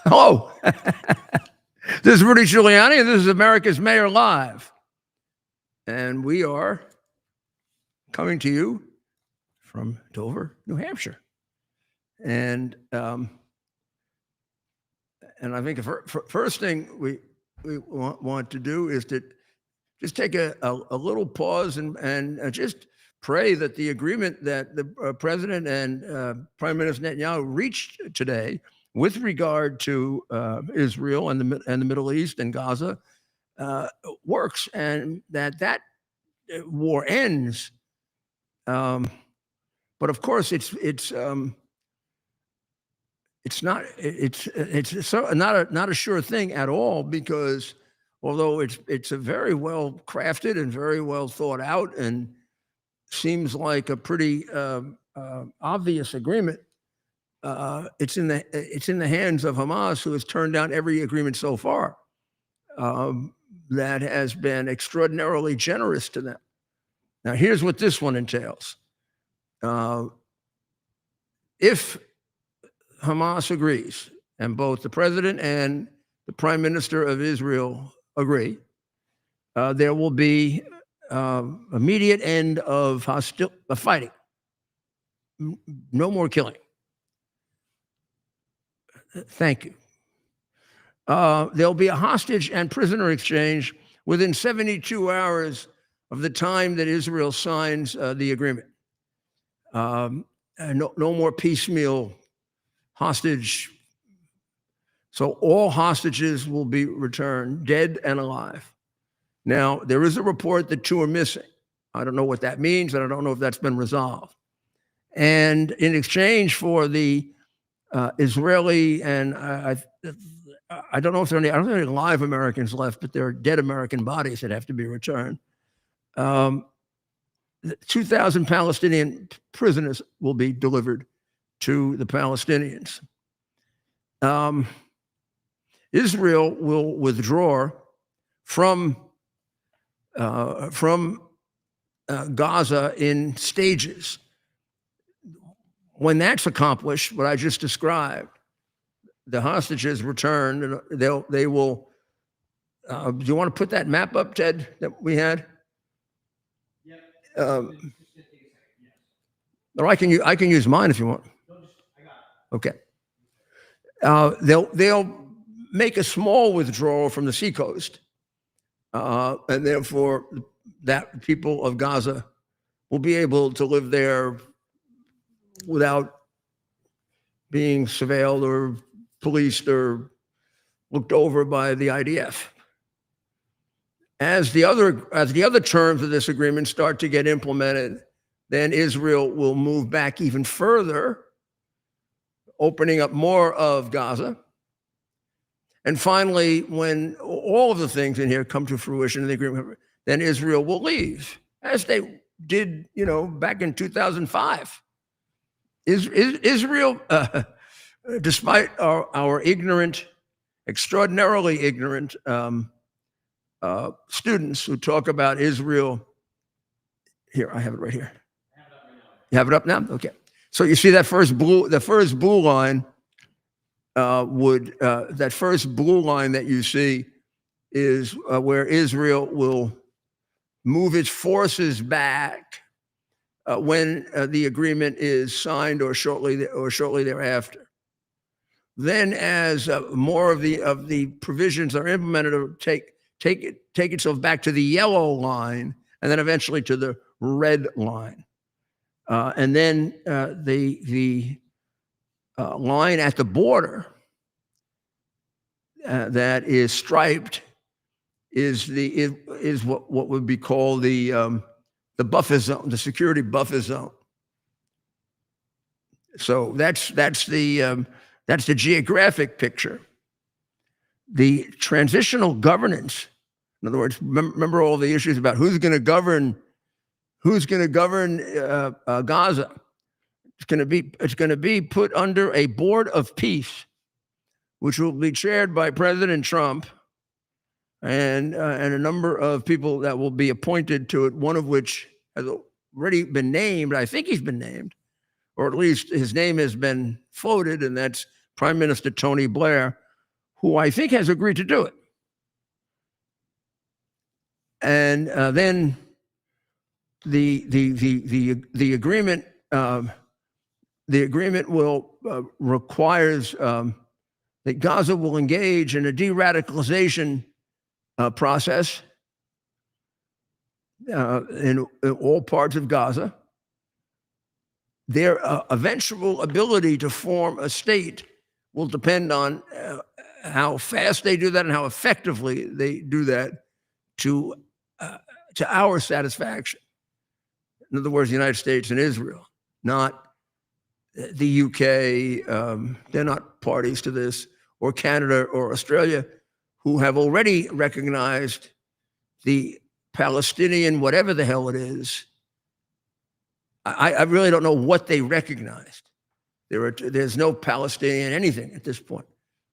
Hello. This is Rudy Giuliani, and this is America's Mayor Live. And we are coming to you from Dover, New Hampshire. And I think the first thing we want to do is to just take a little pause and just pray that the agreement that the president and Prime Minister Netanyahu reached today with regard to Israel and the Middle East and Gaza works, and that war ends. But of course, it's not a sure thing at all, because although it's a very well crafted and very well thought out and seems like a pretty obvious agreement, it's in the hands of Hamas, who has turned down every agreement so far that has been extraordinarily generous to them. Now, here's what this one entails. If Hamas agrees, and both the president and the prime minister of Israel agree, there will be immediate end of fighting. No more killing. Thank you. There'll be a hostage and prisoner exchange within 72 hours of the time that Israel signs the agreement. No more piecemeal hostage. So all hostages will be returned, dead and alive. Now, there is a report that 2 are missing. I don't know what that means, and I don't know if that's been resolved. And in exchange for the Israeli, and I don't know if there are any, I don't think there are any live Americans left, but there are dead American bodies that have to be returned. 2,000 Palestinian prisoners will be delivered to the Palestinians. Israel will withdraw from Gaza in stages. When that's accomplished, what I just described, the hostages return, and they will. Do you want to put that map up, Ted, that we had? Yeah. Or I can use mine if you want. Okay. They'll make a small withdrawal from the seacoast, and therefore that people of Gaza will be able to live there without being surveilled or policed or looked over by the IDF. As the other terms of this agreement start to get implemented, then Israel will move back even further, opening up more of Gaza. And finally, when all of the things in here come to fruition in the agreement, then Israel will leave, as they did, back in 2005. Israel, despite our ignorant, extraordinarily ignorant students who talk about Israel. Here, I have it right here. You have it up now? Okay. So you see the first blue line that first blue line that you see is where Israel will move its forces back when the agreement is signed or shortly thereafter. Then, as more of the provisions are implemented, it'll take itself back to the yellow line, and then eventually to the red line, and then the line at the border that is striped is what would be called the buffer zone, the security buffer zone. So that's the geographic picture. The transitional governance, in other words, remember all the issues about who's going to govern Gaza. It's going to be put under a board of peace, which will be chaired by President Trump and a number of people that will be appointed to it, one of which has already been named. I think he's been named, or at least his name has been floated, and that's Prime Minister Tony Blair, who I think has agreed to do it. And then the agreement will requires that Gaza will engage in a de-radicalization process in all parts of Gaza. Their eventual ability to form a state will depend on how fast they do that and how effectively they do that to our satisfaction. In other words, the United States and Israel, not the UK. They're not parties to this, or Canada or Australia, who have already recognized the Palestinian, whatever the hell it is. I really don't know what they recognized. There's no Palestinian anything at this point.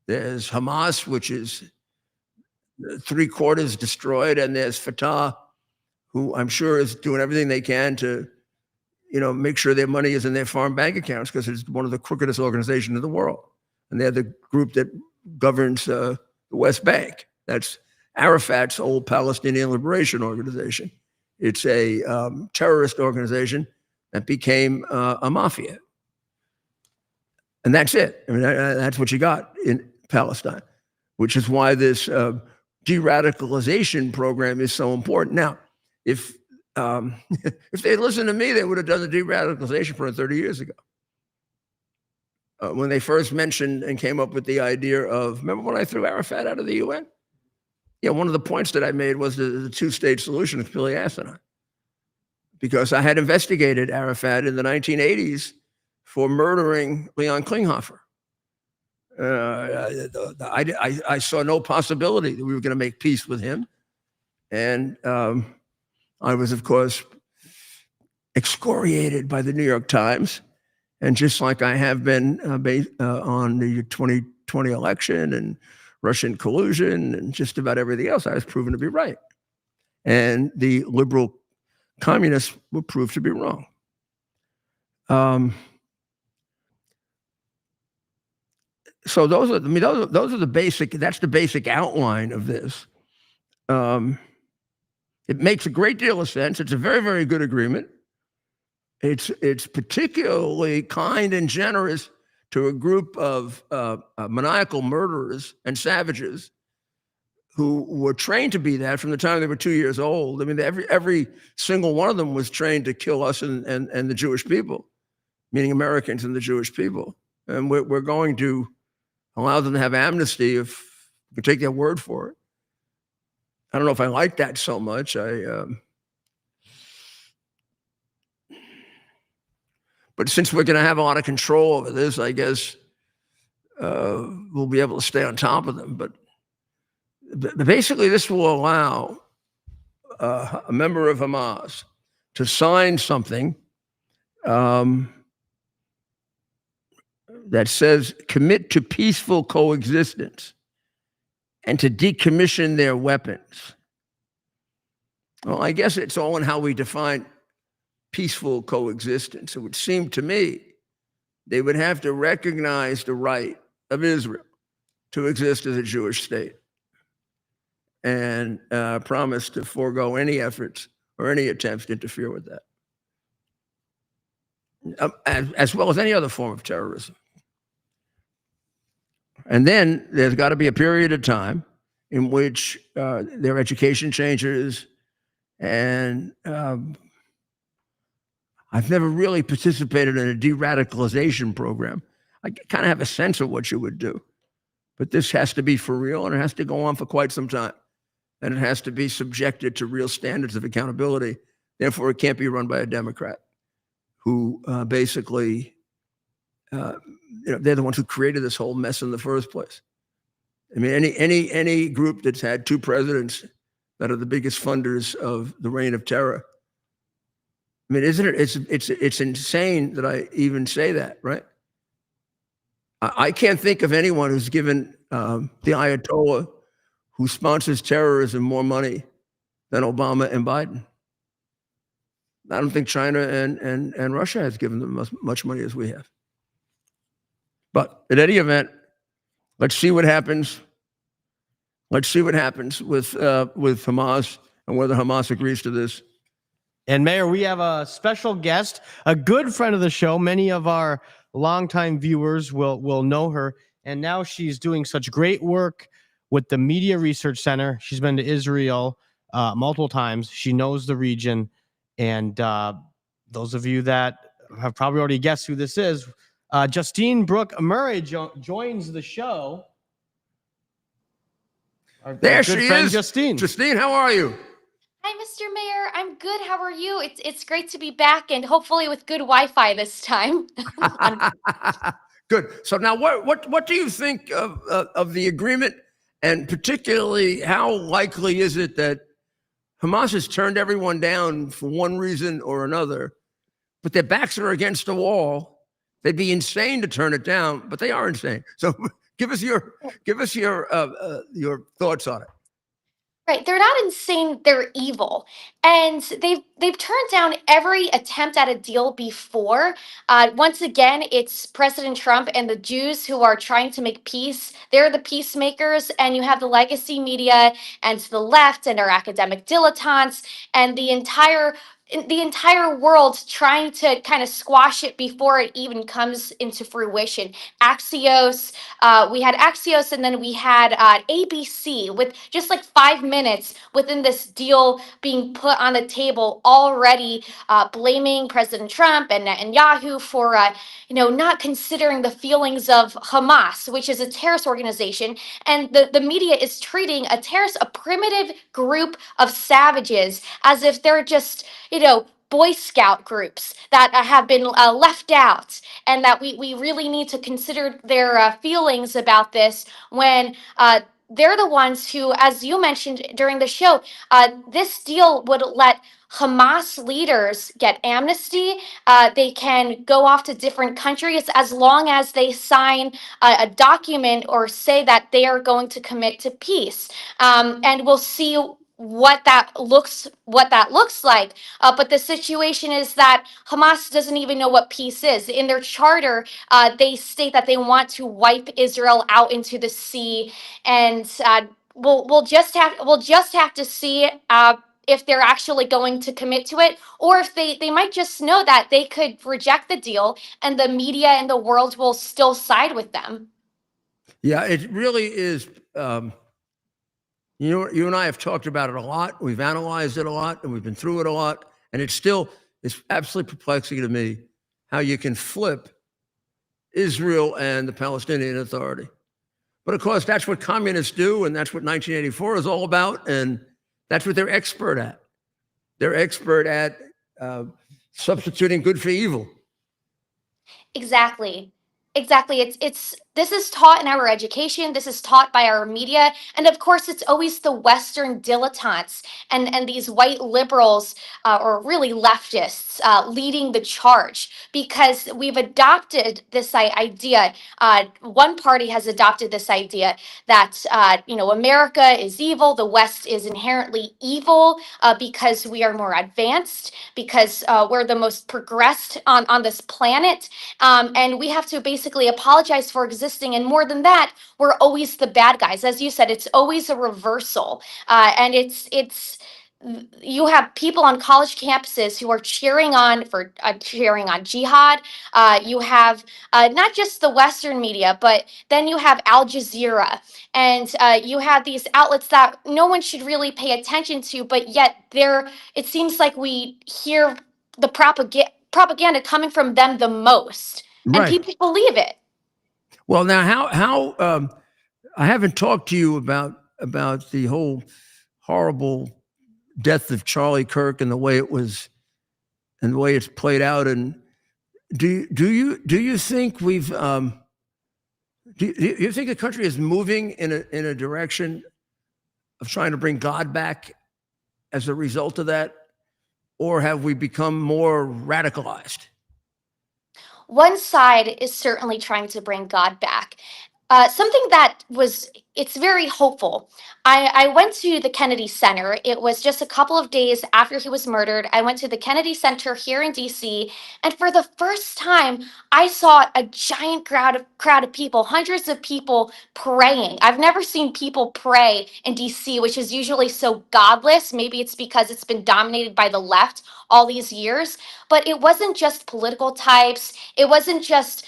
There's Hamas, which is 3/4 destroyed, and there's Fatah, who I'm sure is doing everything they can to, make sure their money is in their foreign bank accounts, because it's one of the crookedest organizations in the world. And they're the group that governs the West Bank. That's Arafat's old Palestinian Liberation Organization. It's a terrorist organization that became a mafia. And that's it. I mean, that's what you got in Palestine, which is why this de-radicalization program is so important. Now, if they'd listened to me, they would have done the de-radicalization program 30 years ago. When they first mentioned and came up with the idea of, remember when I threw Arafat out of the UN? Yeah, one of the points that I made was the two-state solution is completely asinine. Because I had investigated Arafat in the 1980s for murdering Leon Klinghoffer. I saw no possibility that we were going to make peace with him. And I was, of course, excoriated by the New York Times. And just like I have been on the 2020 election and Russian collusion and just about everything else, I was proven to be right. And the liberal communists were proved to be wrong. So those are the basic. That's the basic outline of this. It makes a great deal of sense. It's a very, very good agreement. It's particularly kind and generous to a group of maniacal murderers and savages who were trained to be that from the time they were 2 years old. I mean, every single one of them was trained to kill us and the Jewish people, meaning Americans and the Jewish people. And we're going to allow them to have amnesty if we take their word for it. I don't know if I like that so much. But since we're going to have a lot of control over this, I guess we'll be able to stay on top of them. But basically, this will allow a member of Hamas to sign something that says commit to peaceful coexistence and to decommission their weapons. Well, I guess it's all in how we define peaceful coexistence. It would seem to me they would have to recognize the right of Israel to exist as a Jewish state and promise to forego any efforts or any attempts to interfere with that, as well as any other form of terrorism. And then there's got to be a period of time in which their education changes. And I've never really participated in a de-radicalization program. I kind of have a sense of what you would do. But this has to be for real, and it has to go on for quite some time. And it has to be subjected to real standards of accountability. Therefore, it can't be run by a Democrat who basically, they're the ones who created this whole mess in the first place. I mean, any group that's had two presidents that are the biggest funders of the reign of terror. I mean, isn't it? It's insane that I even say that, right? I can't think of anyone who's given the Ayatollah who sponsors terrorism more money than Obama and Biden. I don't think China and Russia has given them as much money as we have. But in any event, let's see what happens. Let's see what happens with Hamas and whether Hamas agrees to this. And Mayor, we have a special guest, a good friend of the show. Many of our longtime viewers will know her. And now she's doing such great work with the Media Research Center. She's been to Israel multiple times. She knows the region. And those of you that have probably already guessed who this is, Justine Brooke Murray joins the show. There she is. Justine. Justine, how are you? Hi, Mr. Mayor. I'm good. How are you? It's great to be back, and hopefully with good Wi-Fi this time. Good. So now, what do you think of the agreement, and particularly how likely is it that Hamas has turned everyone down for one reason or another, but their backs are against the wall? They'd be insane to turn it down, but they are insane. So give us your thoughts on it. Right, they're not insane, they're evil. And they've turned down every attempt at a deal before. Once again, it's President Trump and the Jews who are trying to make peace. They're the peacemakers, and you have the legacy media and to the left and our academic dilettantes and the entire world trying to kind of squash it before it even comes into fruition. Axios, we had Axios, and then we had ABC with just like 5 minutes within this deal being put on the table already, blaming President Trump and Netanyahu for not considering the feelings of Hamas, which is a terrorist organization, and the media is treating a terrorist, a primitive group of savages, as if they're just Boy Scout groups that have been left out, and that we really need to consider their feelings about this when they're the ones who, as you mentioned during the show, this deal would let Hamas leaders get amnesty. They can go off to different countries as long as they sign a document or say that they are going to commit to peace. And we'll see what that looks like. But the situation is that Hamas doesn't even know what peace is. In their charter, they state that they want to wipe Israel out into the sea, and we'll just have to see if they're actually going to commit to it, or if they might just know that they could reject the deal and the media and the world will still side with them. Yeah, it really is. You and I have talked about it a lot. We've analyzed it a lot, and we've been through it a lot. And it's absolutely perplexing to me how you can flip Israel and the Palestinian Authority. But of course, that's what communists do, and that's what 1984 is all about, and that's what they're expert at. They're expert at substituting good for evil. Exactly. This is taught in our education. This is taught by our media, and of course, it's always the Western dilettantes and these white liberals or really leftists leading the charge, because we've adopted this idea. One party has adopted this idea that America is evil, the West is inherently evil because we are more advanced, because we're the most progressed on this planet, and we have to basically apologize for existing. And more than that, we're always the bad guys. As you said, it's always a reversal. And you have people on college campuses who are cheering on jihad. You have not just the Western media, but then you have Al Jazeera, and you have these outlets that no one should really pay attention to, but yet it seems like we hear the propaganda coming from them the most, and Right. people believe it. Well, now how I haven't talked to you about the whole horrible death of Charlie Kirk and the way it's played out. And do you think we've do you think the country is moving in a direction of trying to bring God back as a result of that, or have we become more radicalized? One side is certainly trying to bring God back. Something that was it's very hopeful. I went to the Kennedy Center. It was just a couple of days after he was murdered. I went to the Kennedy Center here in DC, and for the first time, I saw a giant crowd of people, hundreds of people praying. I've never seen people pray in DC, which is usually so godless. Maybe it's because it's been dominated by the left all these years. But it wasn't just political types. It wasn't just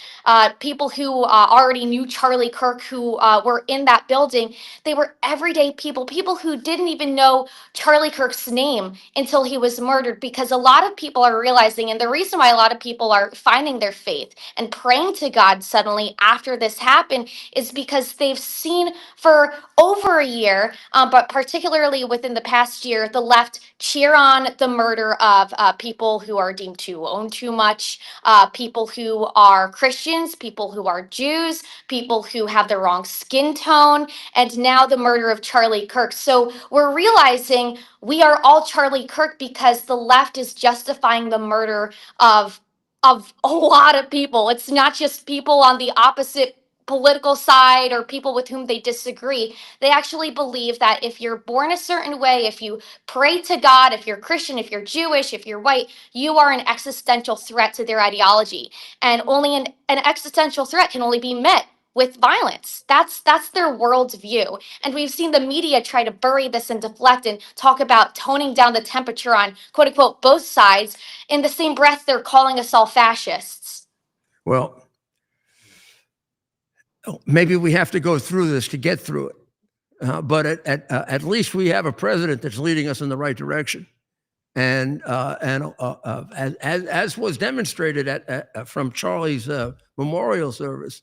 people who already knew Charlie Kirk who were in that building. They were everyday people, people who didn't even know Charlie Kirk's name until he was murdered, because a lot of people are realizing, and the reason why a lot of people are finding their faith and praying to God suddenly after this happened is because they've seen for over a year, but particularly within the past year, the left cheer on the murder of people who are deemed to own too much, people who are Christians, people who are Jews, people who have the wrong skin tone, and now the murder of Charlie Kirk. So we're realizing we are all Charlie Kirk because the left is justifying the murder of a lot of people. It's not just people on the opposite political side or people with whom they disagree. They actually believe that if you're born a certain way, if you pray to God, if you're Christian, if you're Jewish, if you're white, you are an existential threat to their ideology. And only an existential threat can only be met with violence. That's their worldview. And we've seen the media try to bury this and deflect and talk about toning down the temperature on quote unquote both sides. In the same breath, they're calling us all fascists. Well, maybe we have to go through this to get through it. But at least we have a president that's leading us in the right direction. And as was demonstrated from Charlie's memorial service,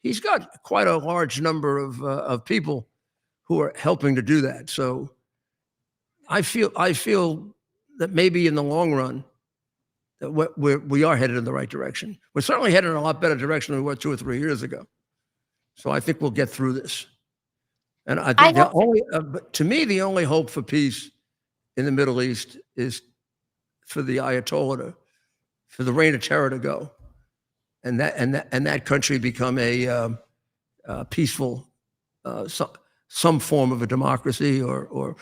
he's got quite a large number of people who are helping to do that. So I feel that maybe in the long run, that we are headed in the right direction. We're certainly headed in a lot better direction than we were 2 or 3 years ago. So I think we'll get through this. And I think to me, the only hope for peace in the Middle East is for the Ayatollah for the reign of terror to go, and that country become a peaceful, some form of a democracy or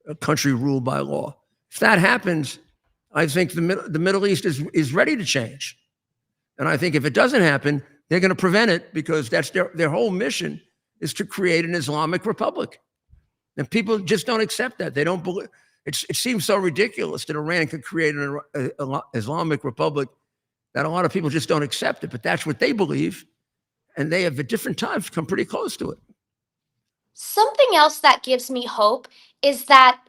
a country ruled by law. If that happens, I think the Middle East is ready to change. And I think if it doesn't happen, they're going to prevent it, because that's their whole mission is to create an Islamic republic. And people just don't accept that. They don't believe it. Seems so ridiculous that Iran could create an Islamic republic that a lot of people just don't accept it. But that's what they believe. And they have at different times come pretty close to it. Something else that gives me hope is that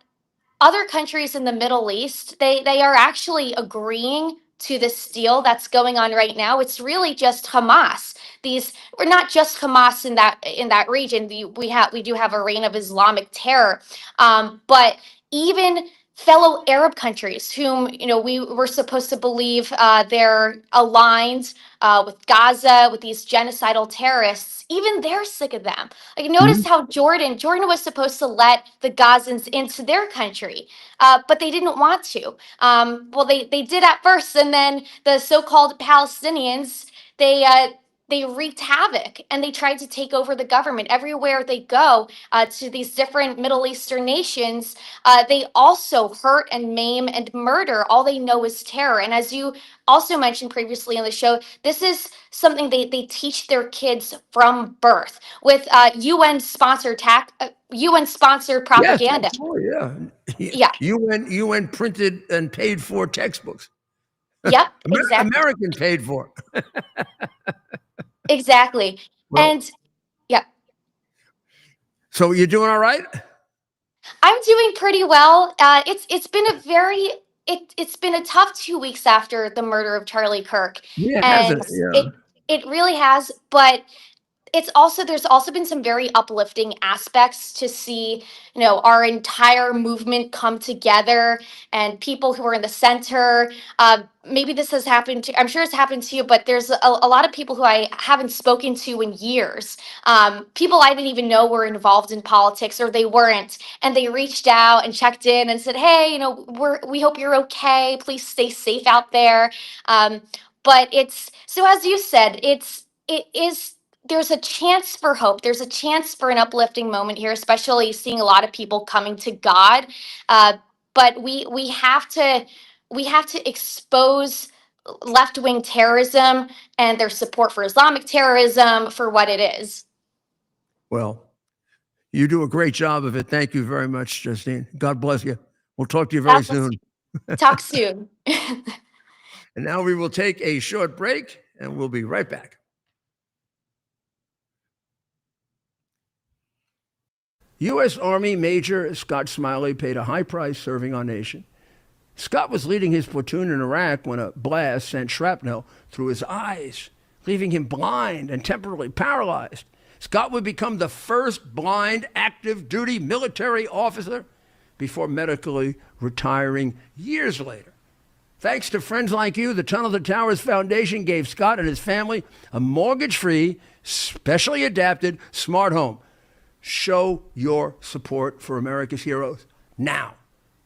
other countries in the Middle East, they are actually agreeing to this deal that's going on right now. It's really just Hamas. We're not just Hamas in that region. We do have a reign of Islamic terror, but even fellow Arab countries, whom we were supposed to believe they're aligned with Gaza, with these genocidal terrorists. Even they're sick of them. Like, notice how Jordan was supposed to let the Gazans into their country, but they didn't want to. Well, they did at first, and then the so-called Palestinians, they wreaked havoc, and they tried to take over the government everywhere they go to these different Middle Eastern nations. They also hurt and maim and murder. All they know is terror. And as you also mentioned previously on the show, this is something they teach their kids from birth with UN-sponsored propaganda. Yes, oh, yeah. Yeah. UN printed and paid for textbooks. Yep. Exactly. American paid for. Exactly. Well, and yeah. So you're doing all right? I'm doing pretty well. It's been it's been a tough 2 weeks after the murder of Charlie Kirk. Yeah, And hasn't it? Yeah. it really has, but there's also been some very uplifting aspects to see, our entire movement come together, and people who are in the center. Maybe this has happened to, I'm sure it's happened to you, but there's a lot of people who I haven't spoken to in years. People I didn't even know were involved in politics, or they weren't, and they reached out and checked in and said, hey, we hope you're okay. Please stay safe out there. But it's, so as you said, it is there's a chance for hope. There's a chance for an uplifting moment here, especially seeing a lot of people coming to God. But we have to expose left wing terrorism and their support for Islamic terrorism for what it is. Well, you do a great job of it. Thank you very much, Justine. God bless you. We'll talk to you very soon. Talk soon. And now we will take a short break, and we'll be right back. U.S. Army Major Scott Smiley paid a high price serving our nation. Scott was leading his platoon in Iraq when a blast sent shrapnel through his eyes, leaving him blind and temporarily paralyzed. Scott would become the first blind active duty military officer before medically retiring years later. Thanks to friends like you, the Tunnel to Towers Foundation gave Scott and his family a mortgage-free, specially adapted smart home. Show your support for America's heroes now.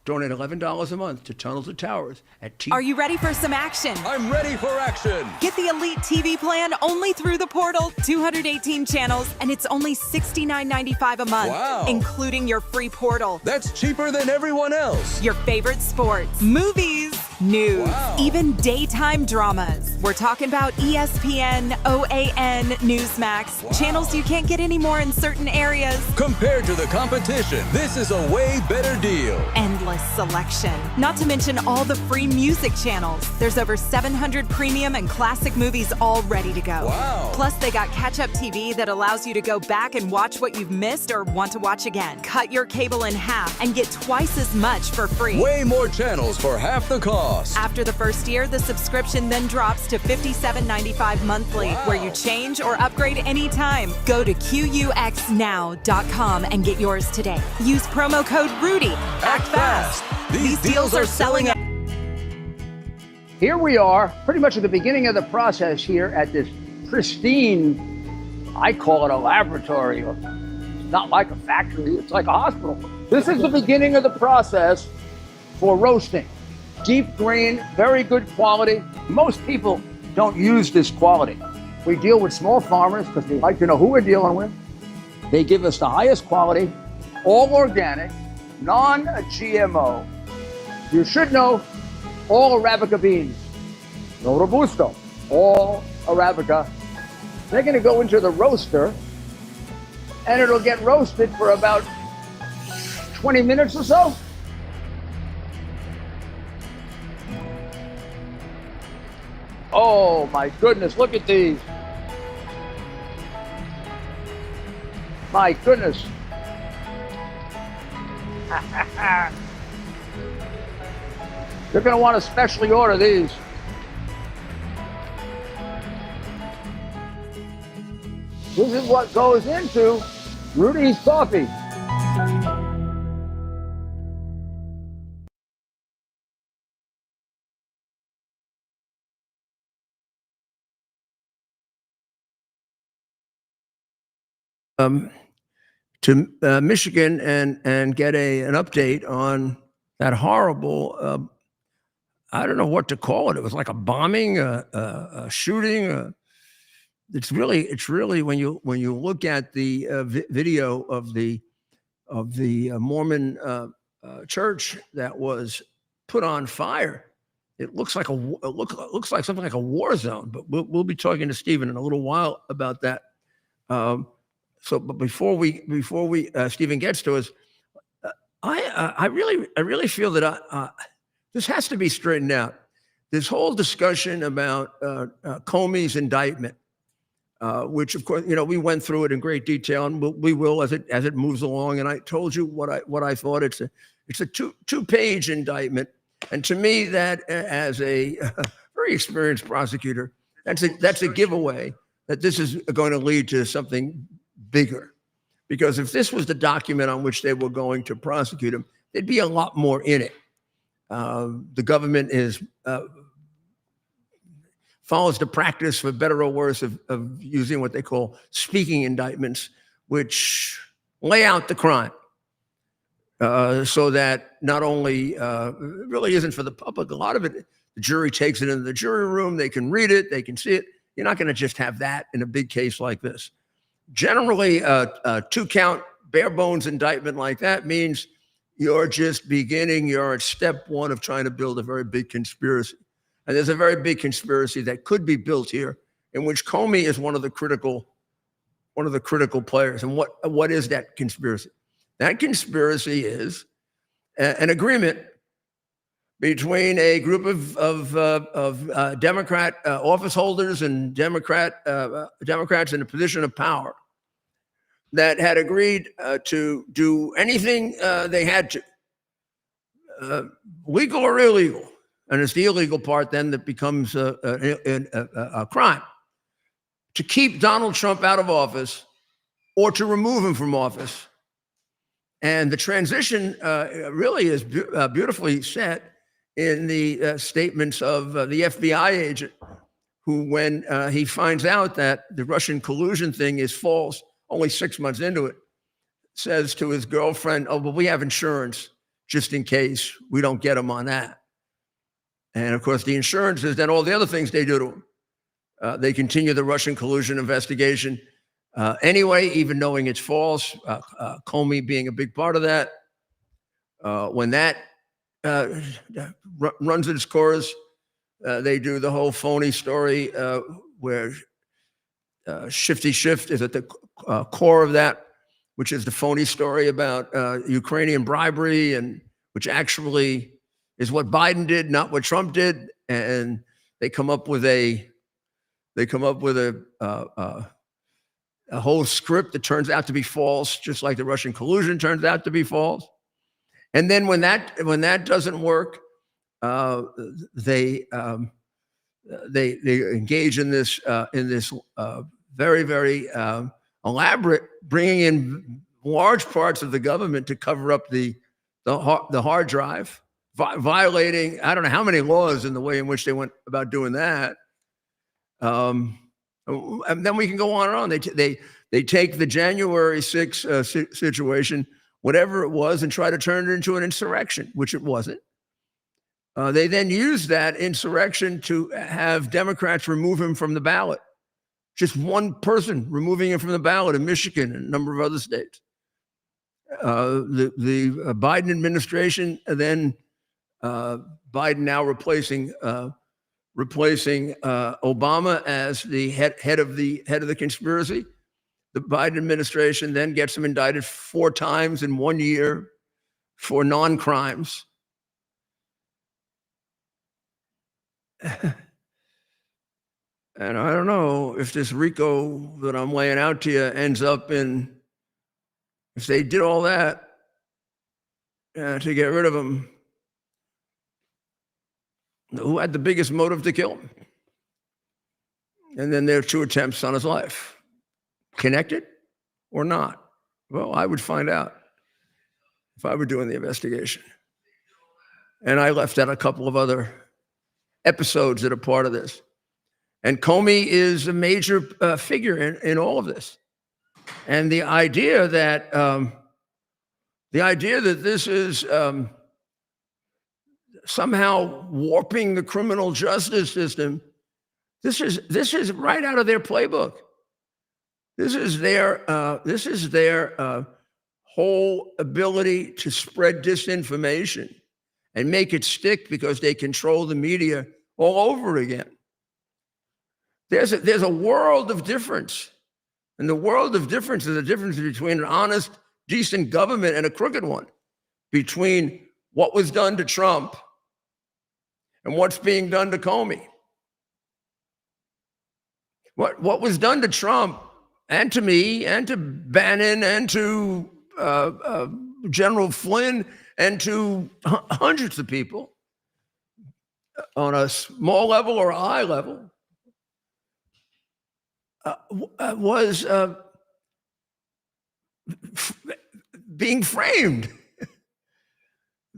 Donate $11 a month to Tunnel to Towers at Are you ready for some action? I'm ready for action. Get the Elite TV plan only through the portal. 218 channels, and it's only $69.95 a month, Wow. including your free portal. That's cheaper than everyone else. Your favorite sports, movies, news, Wow. even daytime dramas. We're talking about ESPN, OAN, Newsmax, Wow. channels you can't get anymore in certain areas. Compared to the competition, this is a way better deal. Endless selection. Not to mention all the free music channels. There's over 700 premium and classic movies all ready to go. Wow. Plus, they got catch-up TV that allows you to go back and watch what you've missed or want to watch again. Cut your cable in half and get twice as much for free. Way more channels for half the cost. After the first year, the subscription then drops to $57.95 monthly, Wow. where you change or upgrade anytime. Go to QUXNow.com and get yours today. Use promo code RUDY. Act fast. These deals are selling out. Here we are, pretty much at the beginning of the process here at this pristine, I call it a laboratory. It's not like a factory, it's like a hospital. This is the beginning of the process for roasting. Deep grain, very good quality. Most people don't use this quality. We deal with small farmers because they like to know who we're dealing with. They give us the highest quality, all organic, non-GMO. You should know all Arabica beans, no Robusto, all Arabica. They're going to go into the roaster and it'll get roasted for about 20 minutes or so. Oh my goodness, look at these. My goodness. You're going to want to specially order these. This is what goes into Rudy's coffee. To Michigan and get an update on that horrible, I don't know what to call it. It was like a bombing, a shooting. It's really when you look at the video of the Mormon church that was put on fire. It looks like looks like something like a war zone. But we'll be talking to Stephen in a little while about that. But before Stephen gets to us, I really feel that this has to be straightened out. This whole discussion about Comey's indictment, which of course we went through it in great detail, and we will as it moves along. And I told you what I thought. It's a two-page indictment, and to me, that as a very experienced prosecutor, that's a giveaway that this is going to lead to something bigger. Because if this was the document on which they were going to prosecute him, there'd be a lot more in it. The government follows the practice, for better or worse, of using what they call speaking indictments, which lay out the crime so that not only really isn't for the public, a lot of it, the jury takes it into the jury room, they can read it, they can see it, You're not going to just have that in a big case like this. Generally, a 2-count bare bones indictment like that means you're just beginning, you're at step one of trying to build a very big conspiracy. And there's a very big conspiracy that could be built here, in which Comey is one of the critical players. And what is that conspiracy? That conspiracy is an agreement between a group of Democrat office holders and Democrats in a position of power that had agreed to do anything they had to, legal or illegal. And it's the illegal part then that becomes a crime, to keep Donald Trump out of office or to remove him from office. And the transition really is beautifully set in the statements of the FBI agent, who, when he finds out that the Russian collusion thing is false, only 6 months into it, says to his girlfriend, "Oh, but we have insurance just in case we don't get him on that." And of course, the insurance is then all the other things they do to him. They continue the Russian collusion investigation anyway, even knowing it's false. Comey being a big part of that. When that runs its course, they do the whole phony story where Shifty Schiff is at the core of that, which is the phony story about Ukrainian bribery, and which actually is what Biden did, not what Trump did. And they come up with a whole script that turns out to be false, just like the Russian collusion turns out to be false. And then when that doesn't work, they engage in this very, very elaborate, bringing in large parts of the government to cover up the hard drive, violating I don't know how many laws in the way in which they went about doing that. And then we can go on and on. They take the January 6th situation, whatever it was, and try to turn it into an insurrection, which it wasn't. They then use that insurrection to have Democrats remove him from the ballot. Just one person removing him from the ballot in Michigan and a number of other states. The Biden administration, then Biden now replacing Obama as the head of the conspiracy. The Biden administration then gets him indicted 4 times in 1 year for non-crimes. And I don't know if this RICO that I'm laying out to you ends up in, if they did all that to get rid of him, who had the biggest motive to kill him? And then there are 2 attempts on his life. Connected or not? Well, I would find out if I were doing the investigation. And I left out a couple of other episodes that are part of this. And Comey is a major figure in all of this. And the idea that this is somehow warping the criminal justice system, this is right out of their playbook. This is their whole ability to spread disinformation and make it stick because they control the media all over again. There's a world of difference. And the world of difference is the difference between an honest, decent government and a crooked one, between what was done to Trump and what's being done to Comey. What was done to Trump and to me and to Bannon and to General Flynn and to hundreds of people on a small level or a high level was being framed,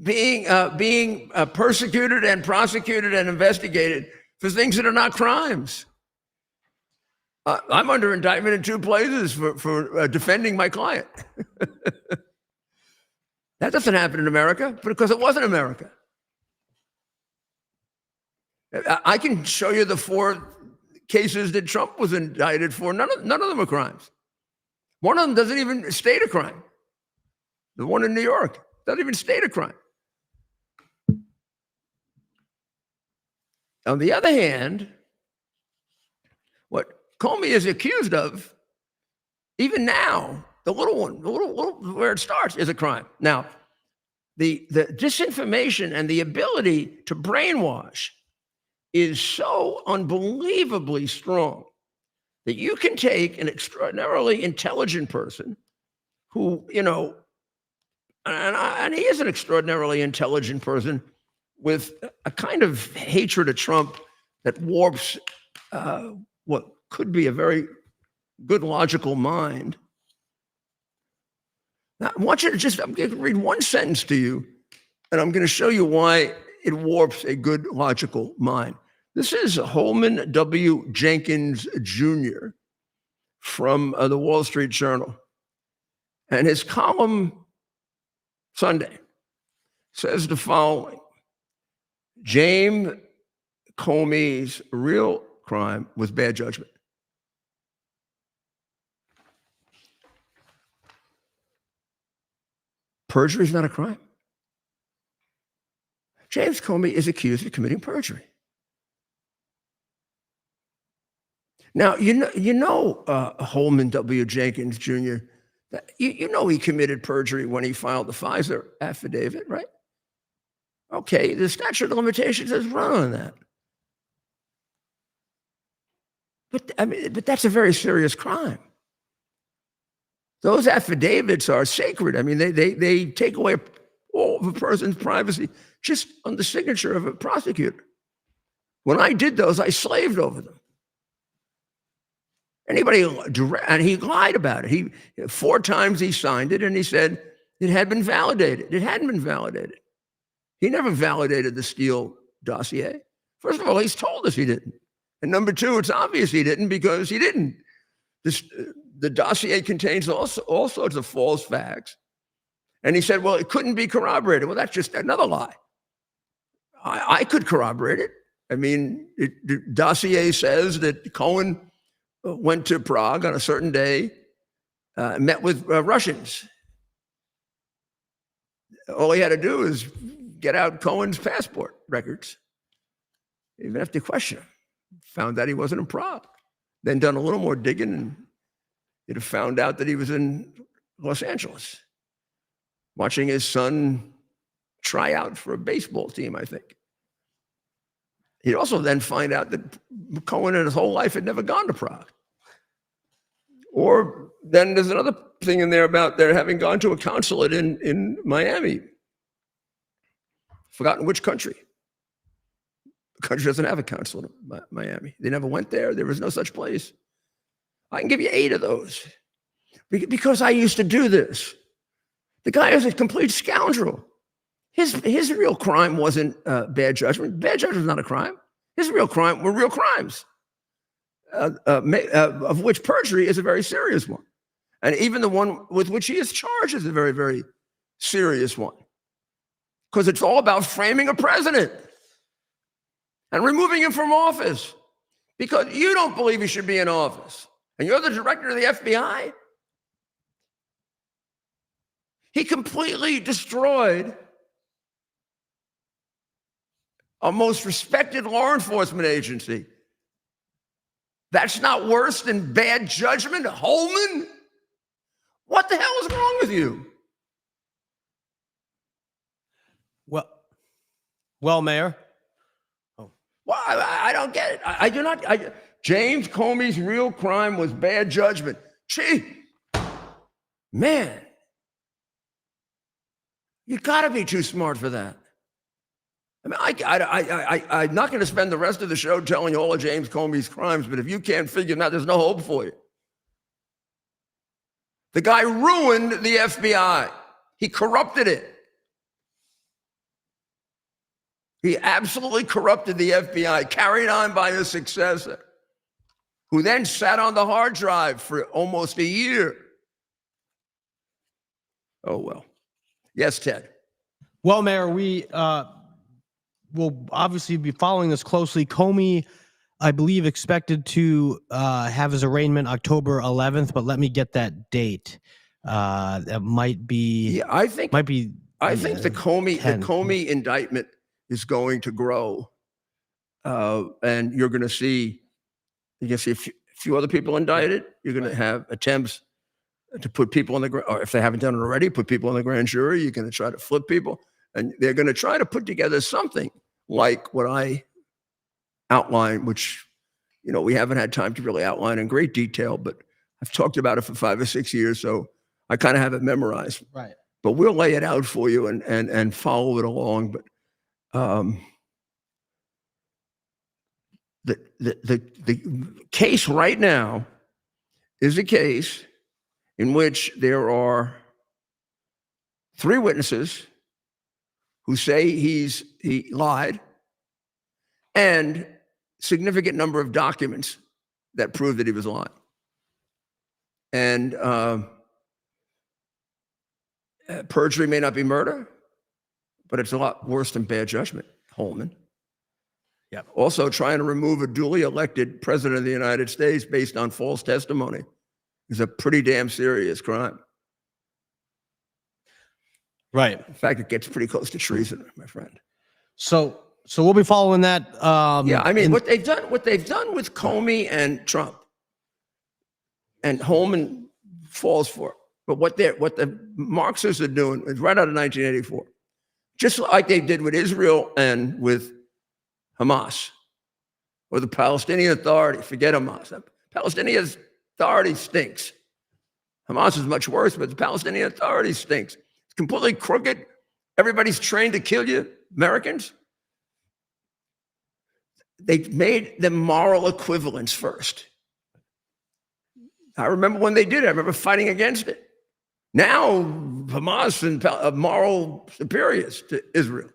being persecuted and prosecuted and investigated for things that are not crimes. I'm under indictment in 2 places for defending my client. That doesn't happen in America because it wasn't America. I can show you the 4 cases that Trump was indicted for, none of them are crimes. One of them doesn't even state a crime. The one in New York doesn't even state a crime. On the other hand, what Comey is accused of, even now, the little one, where it starts, is a crime. Now, the disinformation and the ability to brainwash is so unbelievably strong that you can take an extraordinarily intelligent person who, and he is an extraordinarily intelligent person with a kind of hatred of Trump that warps what could be a very good logical mind. Now, I want you to I'm going to read one sentence to you, and I'm going to show you why it warps a good logical mind. This is Holman W. Jenkins Jr. from the Wall Street Journal. And his column Sunday says the following: James Comey's real crime was bad judgment. Perjury is not a crime. James Comey is accused of committing perjury. Now, Holman W. Jenkins Jr., you know he committed perjury when he filed the Pfizer affidavit, right? Okay, the statute of limitations has run on that. But that's a very serious crime. Those affidavits are sacred. I mean, they take away all of a person's privacy just on the signature of a prosecutor. When I did those, I slaved over them. And he lied about it. 4 times he signed it, and he said it had been validated. It hadn't been validated. He never validated the Steele dossier. First of all, he's told us he didn't. And number 2, it's obvious he didn't because he didn't. The dossier contains all sorts of false facts. And he said, well, it couldn't be corroborated. Well, that's just another lie. I could corroborate it. I mean, the dossier says that Cohen went to Prague on a certain day, met with Russians. All he had to do is get out Cohen's passport records. He didn't have to question him. Found out he wasn't in Prague. Then done a little more digging, and he'd have found out that he was in Los Angeles, watching his son try out for a baseball team, I think. He'd also then find out that Cohen in his whole life had never gone to Prague. Or then there's another thing in there about their having gone to a consulate in Miami. Forgotten which country. The country doesn't have a consulate in Miami. They never went there. There was no such place. I can give you 8 of those because I used to do this. The guy is a complete scoundrel. His real crime wasn't bad judgment. Bad judgment is not a crime. His real crime were real crimes, of which perjury is a very serious one. And even the one with which he is charged is a very, very serious one. Because it's all about framing a president and removing him from office because you don't believe he should be in office. And you're the director of the FBI. He completely destroyed a most respected law enforcement agency. That's not worse than bad judgment, Holman? What the hell is wrong with you? Well, Mayor. Well, I don't get it. I do not. James Comey's real crime was bad judgment. Gee, man, you got to be too smart for that. I mean, I'm not going to spend the rest of the show telling you all of James Comey's crimes, but if you can't figure them out, there's no hope for you. The guy ruined the FBI. He corrupted it. He absolutely corrupted the FBI, carried on by his successor, who then sat on the hard drive for almost a year. Oh, well. Yes, Ted. Well, Mayor, we will obviously be following this closely. Comey I believe, expected to have his arraignment October 11th, but let me get that date. That might be. Yeah, I think Might be. the Comey 10th. indictment is going to grow, and you're going to see a few other people indicted. You're going to have attempts to put people on the or if they haven't done it already, put people on the grand jury. You're going to try to flip people, and they're going to try to put together something like what I outlined, which we haven't had time to really outline in great detail, but I've talked about it for 5 or 6 years, so I kind of have it memorized. Right. But we'll lay it out for you and follow it along. But the case right now is a case in which there are 3 witnesses who say he lied, and significant number of documents that prove that he was lying. And perjury may not be murder, but it's a lot worse than bad judgment, Holman. Yeah. Also, trying to remove a duly elected president of the United States based on false testimony is a pretty damn serious crime. Right. In fact, it gets pretty close to treason, my friend. So we'll be following that. Yeah, I mean, what they've done with Comey and Trump, and Holman falls for it. But what the Marxists are doing is right out of 1984, just like they did with Israel and with Hamas, or the Palestinian Authority. Forget Hamas. The Palestinian Authority stinks. Hamas is much worse, but the Palestinian Authority stinks. It's completely crooked. Everybody's trained to kill you, Americans. They made them moral equivalents first. I remember when they did it. I remember fighting against it. Now, Hamas are moral superiors to Israel.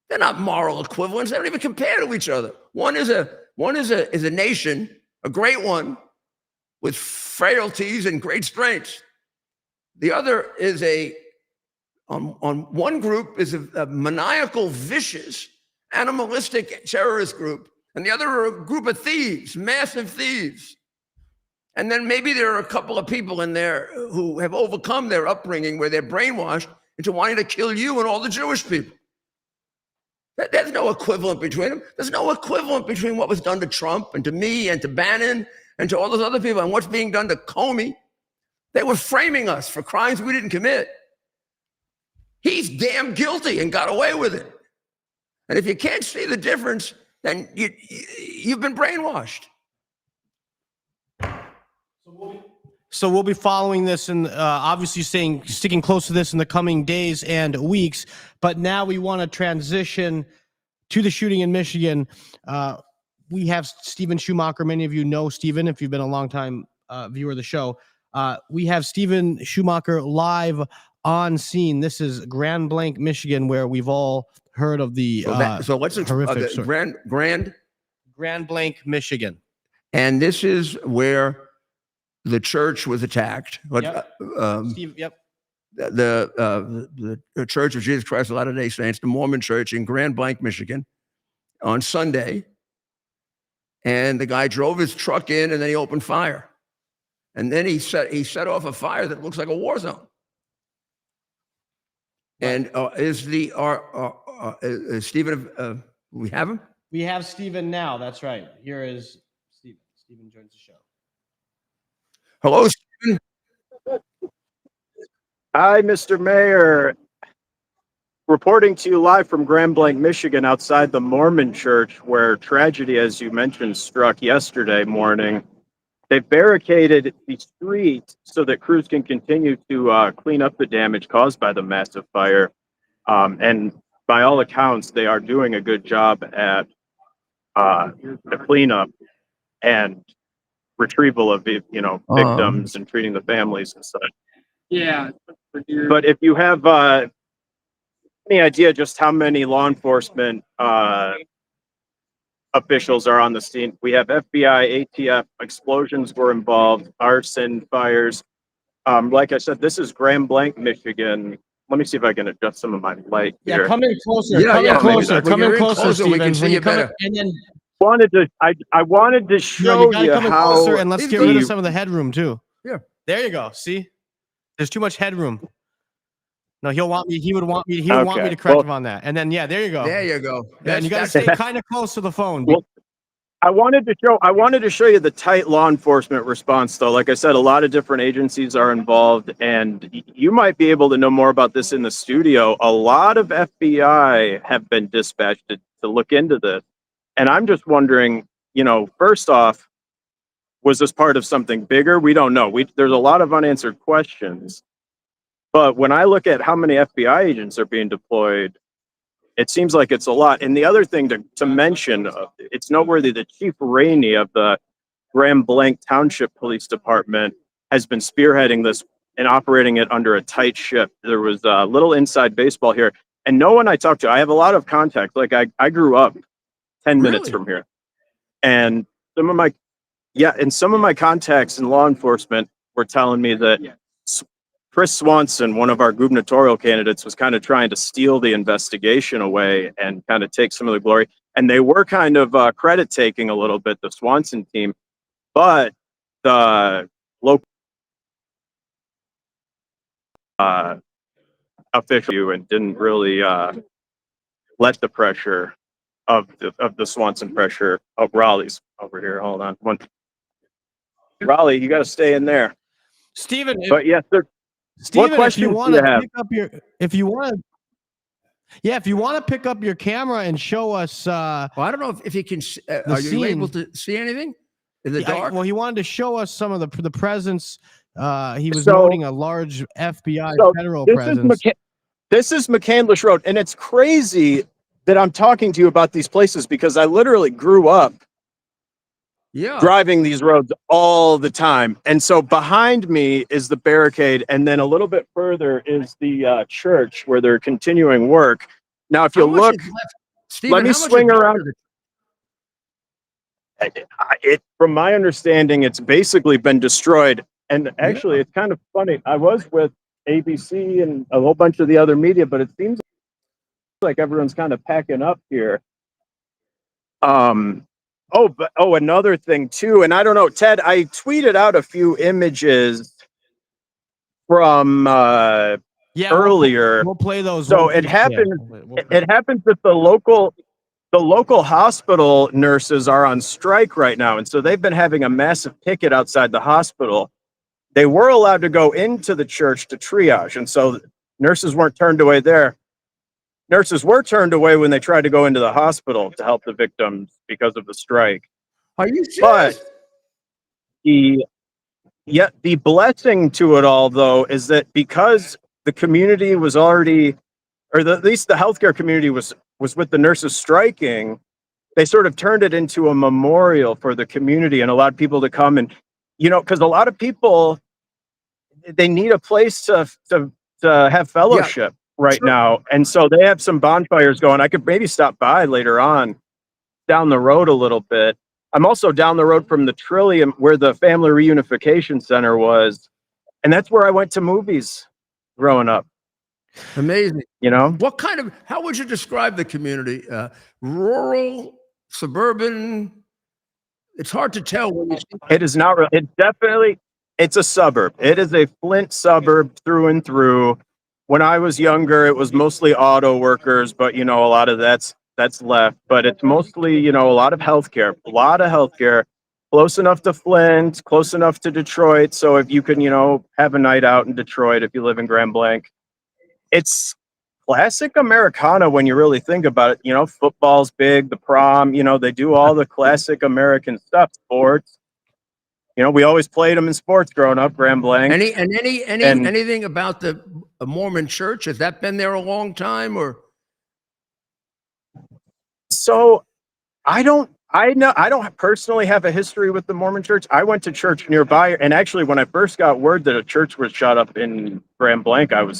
They're not moral equivalents. They don't even compare to each other. One is a nation, a great one, with frailties and great strengths. The other is on one group is a maniacal, vicious, animalistic terrorist group, and the other are a group of thieves, massive thieves. And then maybe there are a couple of people in there who have overcome their upbringing where they're brainwashed into wanting to kill you and all the Jewish people. There's no equivalent between them. There's no equivalent between what was done to Trump and to me and to Bannon and to all those other people and what's being done to Comey. They were framing us for crimes we didn't commit. He's damn guilty and got away with it. And if you can't see the difference, then you've been brainwashed. So we'll be following this and obviously sticking close to this in the coming days and weeks. But now we want to transition to the shooting in Michigan. We have Stephen Schumacher. Many of you know Stephen if you've been a long-time viewer of the show. We have Stephen Schumacher live on scene. This is Grand Blanc, Michigan, where we've all heard of the so let's horrific Grand Blanc, Michigan. And this is where the church was attacked. Yep. The Church of Jesus Christ of Latter-day Saints, the Mormon Church in Grand Blanc, Michigan, on Sunday. And the guy drove his truck in, and then he opened fire. And then he set off a fire that looks like a war zone. And is Stephen? We have him. We have Stephen now. That's right. Here is Stephen. Stephen joins the show. Hello, Stephen. Hi, Mr. Mayor. Reporting to you live from Grand Blanc, Michigan, outside the Mormon Church, where tragedy, as you mentioned, struck yesterday morning. They barricaded the street so that crews can continue to clean up the damage caused by the massive fire. And by all accounts, they are doing a good job at the cleanup and retrieval of victims and treating the families and such. Yeah. But if you have any idea just how many law enforcement officials are on the scene, we have FBI, ATF, explosions were involved, arson, fires. Like I said, this is Grand Blanc, Michigan. Let me see if I can adjust some of my light here. Yeah, come in closer. Yeah, Come in closer. When Come you're in closer, Stephen. we can see you better. And then wanted to No, show you gotta you come in how closer and let's He's get rid of the- some of the headroom too. Yeah. There you go. See, there's too much headroom. No, he would want me to Okay, correct well- him on that. And then there you go. There you go. Yeah, and you got to stay kind of close to the phone. Well, I wanted to show you the tight law enforcement response, though. Like I said, a lot of different agencies are involved, and you might be able to know more about this in the studio. A lot of FBI have been dispatched to look into this, and I'm just wondering, first off, was this part of something bigger? We don't know. There's a lot of unanswered questions, but when I look at how many FBI agents are being deployed, it seems like it's a lot. And the other thing to mention, it's noteworthy that Chief Rainey of the Grand Blanc Township Police Department has been spearheading this and operating it under a tight ship. There was a little inside baseball here. And no one I talked to, I have a lot of contacts. Like I grew up 10 minutes Really? from here. And some of my contacts in law enforcement were telling me that Chris Swanson, one of our gubernatorial candidates, was kind of trying to steal the investigation away and kind of take some of the glory. And they were kind of credit taking a little bit, the Swanson team, but the local official and didn't really let the pressure of the Swanson pressure. Oh, Raleigh's over here. Hold on. Raleigh, you got to stay in there. Stephen, But yes, Stephen, if questions you do want you to have? pick up your, if you want to pick up your camera and show us, Well, I don't know if you can. Are you able to see anything in the dark? well, he wanted to show us some of the presence. He was So- noting a large FBI So federal this presence. This is McCandless Road, and it's crazy that I'm talking to you about these places because I literally grew up Yeah. driving these roads all the time. And so behind me is the barricade, and then a little bit further is the church where they're continuing work. Now, if you How much look, is left? Stephen, me how much swing is left around. of the- From my understanding, it's basically been destroyed. And actually, it's kind of funny. I was with ABC and a whole bunch of the other media, but it seems like everyone's kind of packing up here. Another thing too, and I don't know, Ted, I tweeted out a few images from earlier. We'll play those. So it happened. We'll It happens that the local hospital nurses are on strike right now, and so they've been having a massive picket outside the hospital. They were allowed to go into the church to triage, and so nurses weren't turned away there. Nurses were turned away when they tried to go into the hospital to help the victims because of the strike. Are you serious? But the blessing to it all, though, is that because the community was already, at least the healthcare community was with the nurses striking, they sort of turned it into a memorial for the community and allowed people to come and, because a lot of people, they need a place to have fellowship right now. And so they have some bonfires going. I could maybe stop by later on down the road a little bit. I'm also down the road from the Trillium where the Family Reunification Center was. And that's where I went to movies growing up. Amazing. What how would you describe the community? Rural, suburban? It's hard to tell when you see. It is not real. It's a suburb. It is a Flint suburb through and through. When I was younger, it was mostly auto workers, but a lot of that's left. But it's mostly, a lot of healthcare, close enough to Flint, close enough to Detroit. So if you can, have a night out in Detroit, if you live in Grand Blanc, it's classic Americana when you really think about it. Football's big, the prom, they do all the classic American stuff, sports. We always played them in sports growing up, Grand Blanc. Anything about the Mormon church? Has that been there a long time or? So I don't personally have a history with the Mormon church. I went to church nearby, and actually when I first got word that a church was shot up in Grand Blanc, I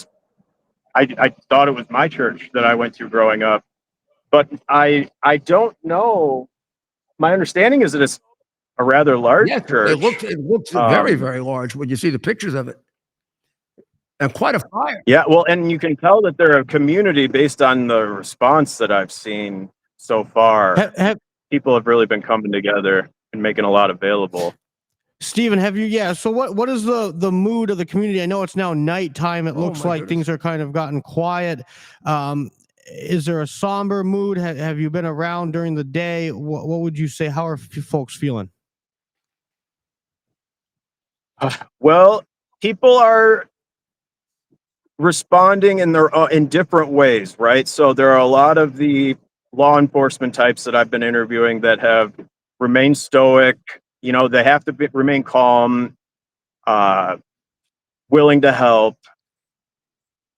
thought it was my church that I went to growing up. But I don't know. My understanding is that it's a rather large church. It looks very, very large when you see the pictures of it. And quite a fire. Yeah, well, and you can tell that they're a community based on the response that I've seen so far. people have really been coming together and making a lot available. Stephen, have you? Yeah. So what is the mood of the community? I know it's now nighttime. It looks my like goodness. things are kind of gotten quiet. Is there a somber mood? Have you been around during the day? What would you say? How are folks feeling? Well, people are responding in their in different ways, right? So there are a lot of the law enforcement types that I've been interviewing that have remained stoic. You know, they have to remain calm, willing to help.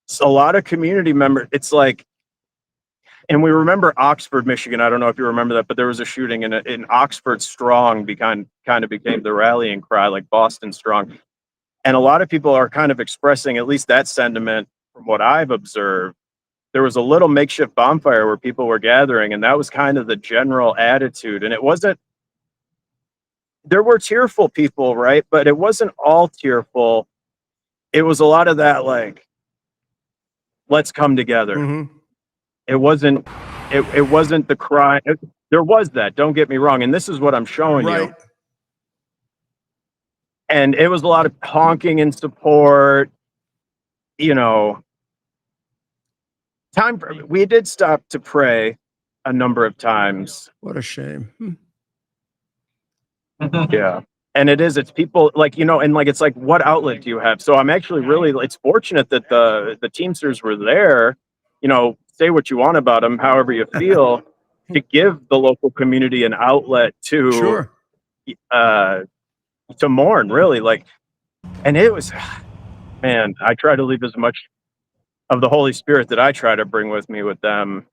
So a lot of community members. It's like, and we remember Oxford, Michigan. I don't know if you remember that, but there was a shooting in Oxford. Strong kind of became the rallying cry, like Boston Strong. And a lot of people are kind of expressing at least that sentiment from what I've observed. There was a little makeshift bonfire where people were gathering, and that was kind of the general attitude. And it wasn't, there were tearful people, right? But it wasn't all tearful. It was a lot of that, like, let's come together. Mm-hmm. It wasn't the cry. There was that, don't get me wrong. And this is what I'm showing you. Right. And it was a lot of honking in support, you know. We did stop to pray a number of times. What a shame. Yeah. And it's people like, you know, and like, it's like, what outlet do you have? So I'm actually it's fortunate that the Teamsters were there, you know, say what you want about them, however you feel, to give the local community an outlet to, Sure. To mourn, really. Like, and it was, man, I try to leave as much of the Holy Spirit that I try to bring with me with them.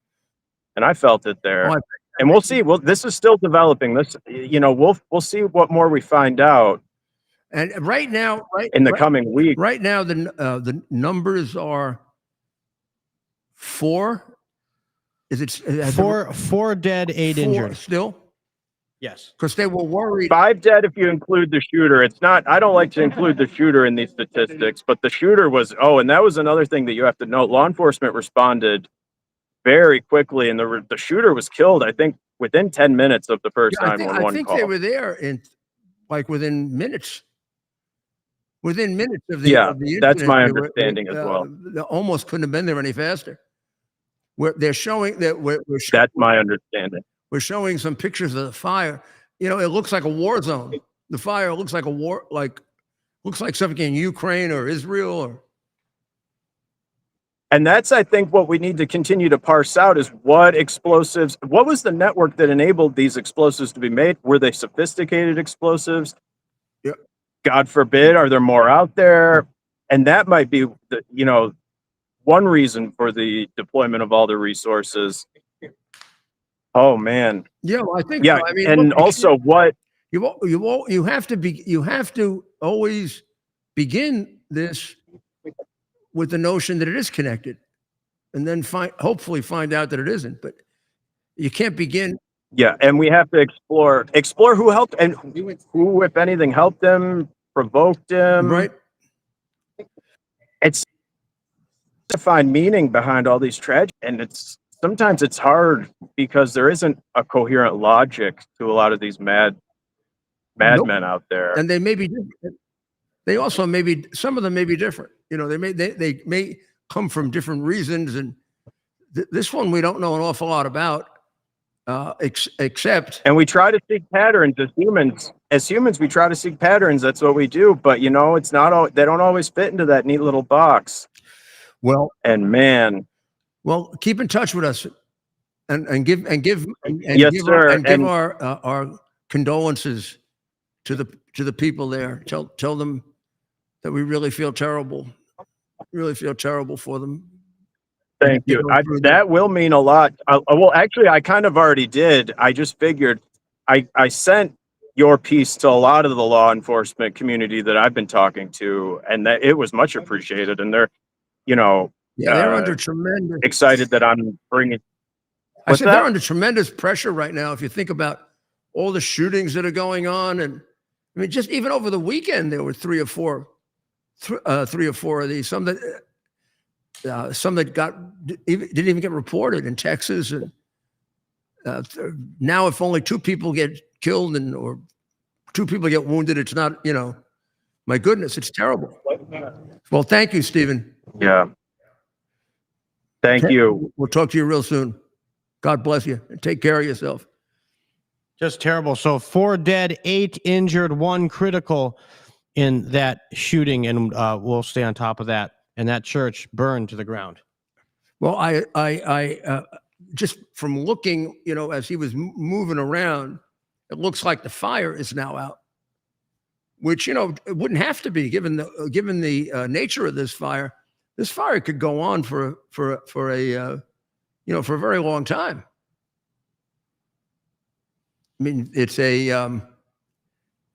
And I felt it there. And we'll see. Well, this is still developing. This, you know, we'll see what more we find out. And right now, in the coming week. Right now, the numbers are 4. Is it four dead, 8 injured still? Yes, because they were worried. 5 dead if you include the shooter. It's not. I don't like to include the shooter in these statistics, but the shooter was. Oh, and that was another thing that you have to note. Law enforcement responded very quickly, and the shooter was killed, I think, within 10 minutes of the first 911 I think call. they were there in like within minutes. Within minutes of the incident, that's my understanding as well. They almost couldn't have been there any faster. They're showing that that's my understanding. We're showing some pictures of the fire. You know, it looks like a war zone. The fire looks like a war, looks like something in Ukraine or Israel or. And that's, I think, what we need to continue to parse out is what was the network that enabled these explosives to be made? Were they sophisticated explosives? Yeah. God forbid, are there more out there? And that might be, one reason for the deployment of all the resources. Oh man. Yeah, well, I think. Yeah, I mean, and look, also what you have to always begin this with the notion that it is connected, and then hopefully find out that it isn't. But you can't begin. Yeah, and we have to explore who helped and who, if anything, helped them, provoked them. Right. It's to find meaning behind all these tragedies, and sometimes it's hard because there isn't a coherent logic to a lot of these madmen out there. And they may be different. They also some of them may be different. You know, they may come from different reasons, and this one we don't know an awful lot about, except. And we try to seek patterns as humans. As humans, we try to seek patterns. That's what we do. But it's not all. They don't always fit into that neat little box. Well, and man. Well, keep in touch with us, and give yes, sir. And give our condolences to the people there. Tell them that we really feel terrible. Really feel terrible for them. Thank you. That will mean a lot. Well, actually, I kind of already did. I just figured I sent your piece to a lot of the law enforcement community that I've been talking to, and that it was much appreciated. And they're, they're under tremendous excited that I'm bringing. I said they're under tremendous pressure right now. If you think about all the shootings that are going on, and I mean, just even over the weekend, there were three or four of these. Some that didn't even get reported in Texas, and Now, if only 2 people get killed or 2 people get wounded, it's not, my goodness, it's terrible. Well, thank you, Stephen. Yeah. Thank you. We'll talk to you real soon. God bless you. And take care of yourself. Just terrible. So 4 dead, 8 injured, 1 critical in that shooting, and we'll stay on top of that. And that church burned to the ground. Well, I just from looking, as he was moving around, it looks like the fire is now out, which, it wouldn't have to be given the nature of this fire. This fire could go on for a very long time. I mean, it's a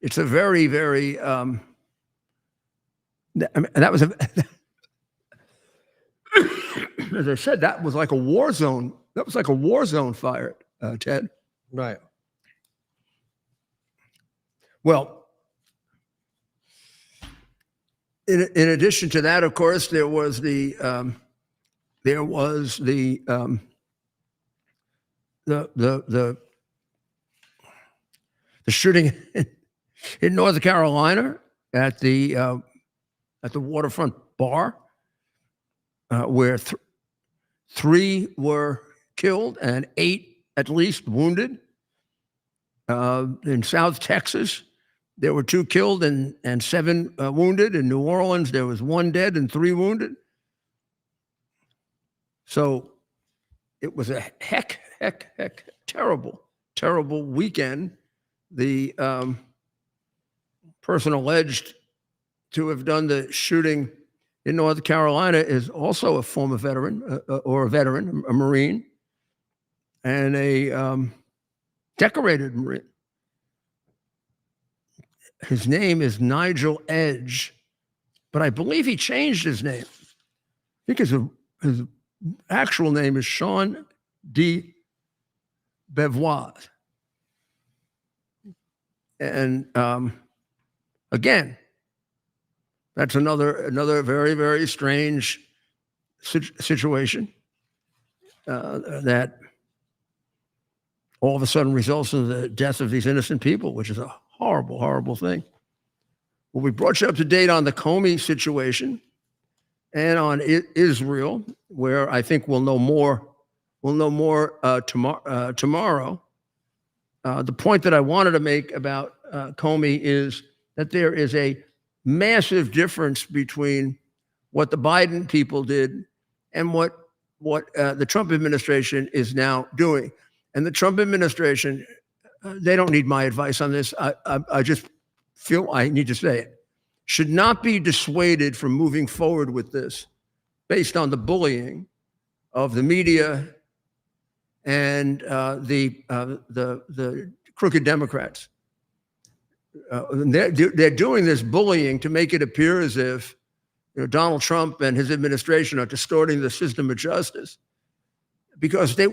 very, very, that was as I said, that was like a war zone. That was like a war zone fire, Ted. Right. Well, in addition to that, of course, there was the shooting in North Carolina at the waterfront bar, where 3 were killed and 8 at least wounded. In South Texas, there were 2 killed and 7 wounded. In New Orleans, there was 1 dead and 3 wounded. So it was a heck, terrible weekend. The person alleged to have done the shooting in North Carolina is also a former veteran, a Marine, and a decorated Marine. His name is Nigel Edge, but I believe he changed his name. I think his actual name is Sean D. Bevois. And again, that's another very, very strange situation that all of a sudden results in the death of these innocent people, which is a horrible, horrible thing. Well, we brought you up to date on the Comey situation and on Israel, where I think we'll know more. We'll know more tomorrow. The point that I wanted to make about Comey is that there is a massive difference between what the Biden people did and what the Trump administration is now doing. And the Trump administration, they don't need my advice on this. I just feel I need to say it. Should not be dissuaded from moving forward with this based on the bullying of the media and the crooked Democrats. They're doing this bullying to make it appear as if Donald Trump and his administration are distorting the system of justice, because hey,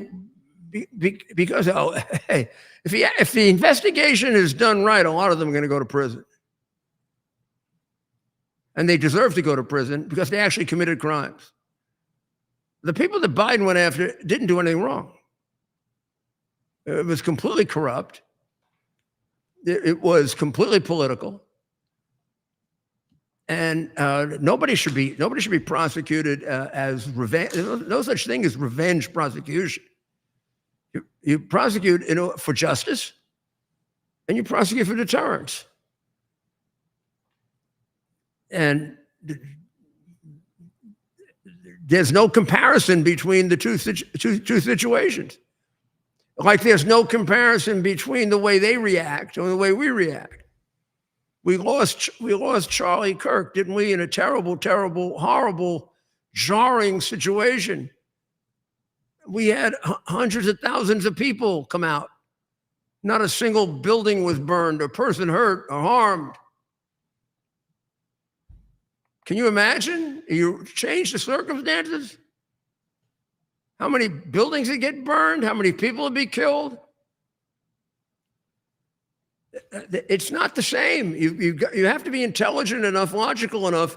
if the investigation is done right, a lot of them are going to go to prison, and they deserve to go to prison because they actually committed crimes. The people that Biden went after didn't do anything wrong. It was completely corrupt. It was completely political, and nobody should be prosecuted as revenge. No such thing as revenge prosecution. You prosecute, for justice, and you prosecute for deterrence. And there's no comparison between the two situations. Like there's no comparison between the way they react and the way we react. We lost Charlie Kirk, didn't we, in a terrible, terrible, horrible, jarring situation. We had hundreds of thousands of people come out. Not a single building was burned or person hurt or harmed. Can you imagine? You change the circumstances? How many buildings would get burned? How many people would be killed? It's not the same. You have to be intelligent enough, logical enough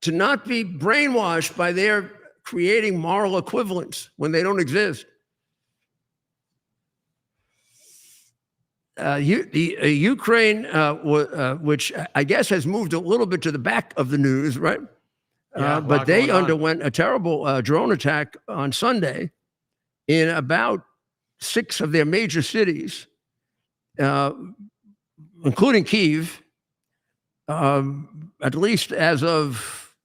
to not be brainwashed by their creating moral equivalents when they don't exist. Ukraine, which I guess has moved a little bit to the back of the news, right? Yeah, a But lot they going on. underwent a terrible drone attack on Sunday in about 6 of their major cities, including Kyiv. At least as of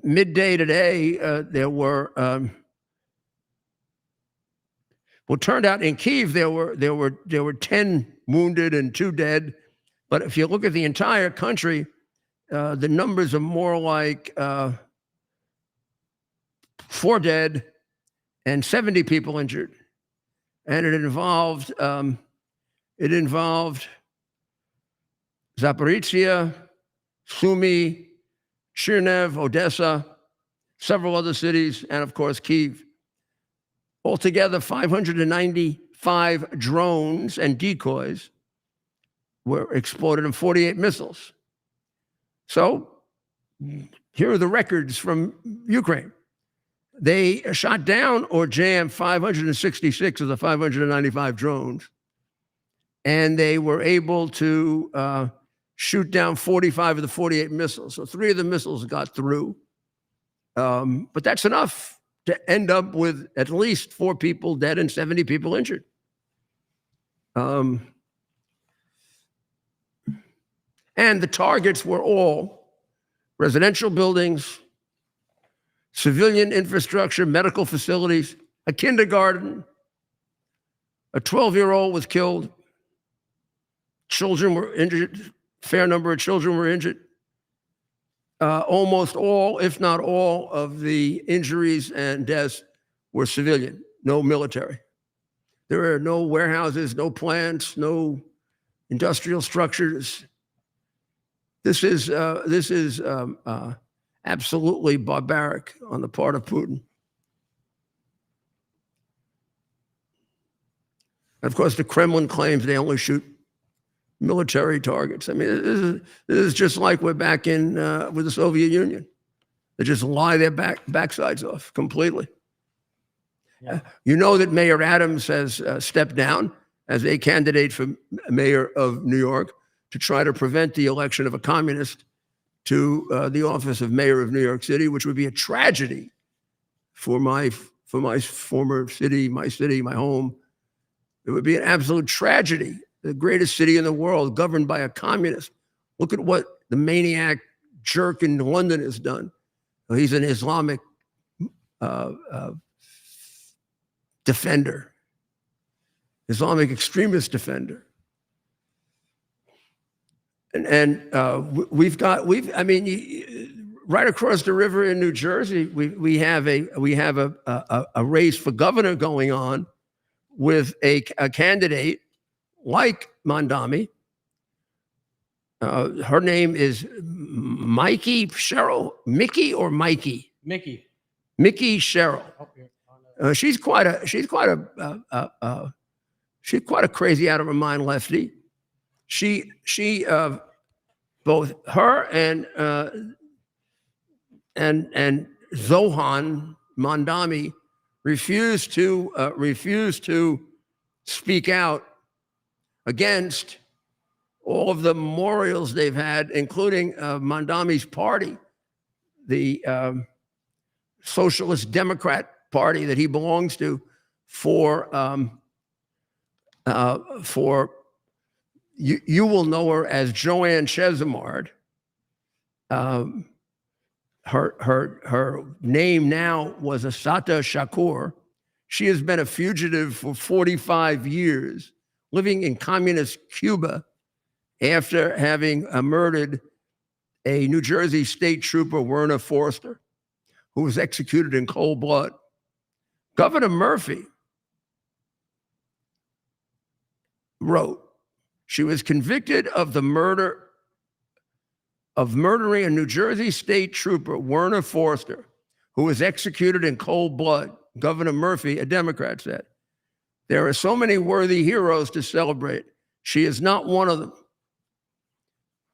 midday today, there were. Well, turned out in Kyiv there were 10 wounded and 2 dead. But if you look at the entire country, the numbers are more like 4 dead and 70 people injured, and it involved Zaporizhia, Sumy, Cherniv, Odessa, several other cities, and of course Kyiv. Altogether, 595 drones and decoys were exploded and 48 missiles. So here are the records from Ukraine. They shot down or jammed 566 of the 595 drones, and they were able to shoot down 45 of the 48 missiles. So 3 of the missiles got through. But that's enough to end up with at least 4 people dead and 70 people injured. And the targets were all residential buildings, civilian infrastructure, medical facilities, a kindergarten. A 12-year-old was killed. Children were injured. Fair number of children were injured. Almost all, if not all, of the injuries and deaths were civilian, no military. There are no warehouses, no plants, no industrial structures. This is absolutely barbaric on the part of Putin. And of course, the Kremlin claims they only shoot military targets. I mean, this is just like we're back in with the Soviet Union. They just lie their backsides off completely. Yeah. You know that Mayor Adams has stepped down as a candidate for mayor of New York to try to prevent the election of a communist to the office of mayor of New York City, which would be a tragedy for my former city, my home. It would be an absolute tragedy. The greatest city in the world governed by a communist. Look at what the maniac jerk in London has done. He's an Islamic defender, Islamic extremist defender. And right across the river in New Jersey, we have a race for governor going on with a candidate like Mondami. Her name is Mickey Sherrill. Mickey or Mikey? Mickey. Mickey Sherrill. She's quite a crazy out of her mind lefty. She both her and Zohan Mondami refused to speak out against all of the memorials they've had, including Mondami's party, the Socialist Democrat Party that he belongs to, for you will know her as Joanne Chesimard. Her name now was Assata Shakur. She has been a fugitive for 45 years, living in communist Cuba after having murdered a New Jersey state trooper, Werner Forster, who was executed in cold blood. Governor Murphy wrote, she was convicted of the murdering a New Jersey state trooper, Werner Forster, who was executed in cold blood. Governor Murphy, a Democrat, said, there are so many worthy heroes to celebrate. She is not one of them.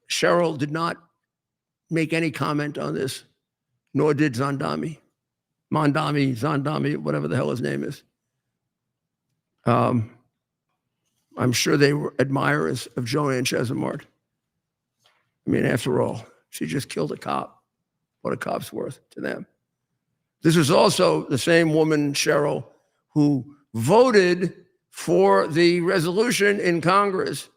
Cheryl did not make any comment on this, nor did Zandami, whatever the hell his name is. I'm sure they were admirers of Joanne Chesimard. I mean, after all, she just killed a cop. What a cop's worth to them. This is also the same woman, Cheryl, who voted for the resolution in Congress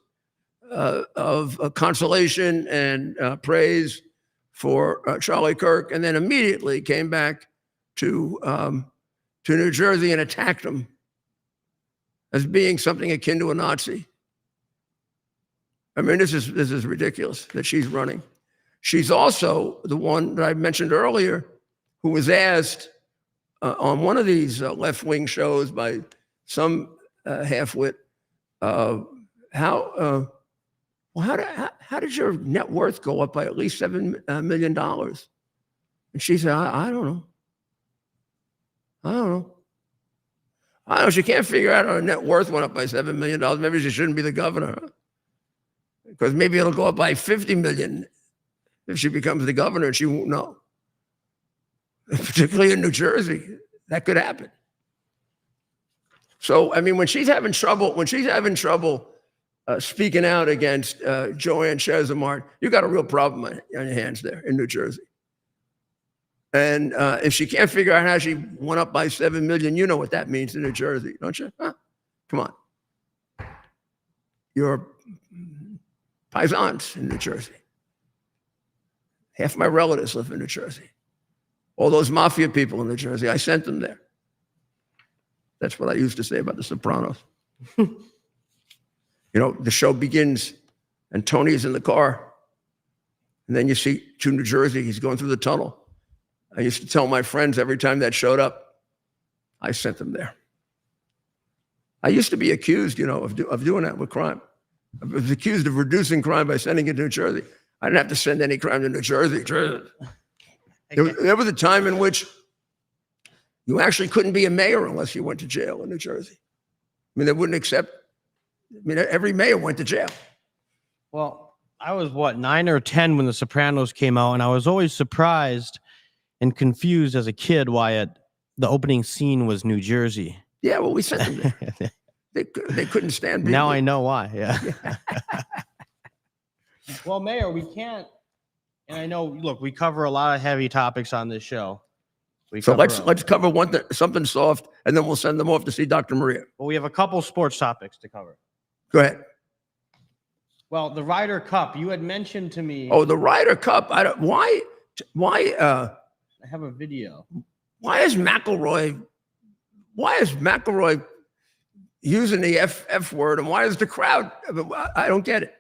of consolation and praise for Charlie Kirk, and then immediately came back to New Jersey and attacked him as being something akin to a Nazi. I mean, this is ridiculous that she's running. She's also the one that I mentioned earlier who was asked on one of these left-wing shows by some half-wit, how did your net worth go up by at least $7 million? And she said, I don't know. I don't know. She can't figure out how her net worth went up by $7 million. Maybe she shouldn't be the governor. Because maybe it'll go up by 50 million if she becomes the governor and she won't know. Particularly in New Jersey, that could happen. So, I mean, when she's having trouble speaking out against Joanne Chesimard, you got a real problem on your hands there in New Jersey. And if she can't figure out how she went up by 7 million, you know what that means in New Jersey, don't you? Huh? Come on. Your paisans in New Jersey. Half my relatives live in New Jersey. All those mafia people in New Jersey, I sent them there. That's what I used to say about The Sopranos. You know, the show begins and Tony's in the car. And then you see to New Jersey, he's going through the tunnel. I used to tell my friends every time that showed up, I sent them there. I used to be accused, of doing that with crime. I was accused of reducing crime by sending it to New Jersey. I didn't have to send any crime to New Jersey. There was a time in which you actually couldn't be a mayor unless you went to jail in New Jersey. I mean, they wouldn't accept. I mean, every mayor went to jail. Well, I was 9 or 10 when The Sopranos came out, and I was always surprised and confused as a kid why the opening scene was New Jersey. Yeah, well, we sent them there. They couldn't stand being Now there. I know why. Yeah. Well, Mayor, we can't. And I know, look, we cover a lot of heavy topics on this show. So let's cover something soft, and then we'll send them off to see Dr. Maria. Well, we have a couple sports topics to cover. Go ahead. Well, the Ryder Cup, you had mentioned to me. Oh, the Ryder Cup. Why I have a video. Why is McIlroy using the F word, and why is the crowd? I don't get it.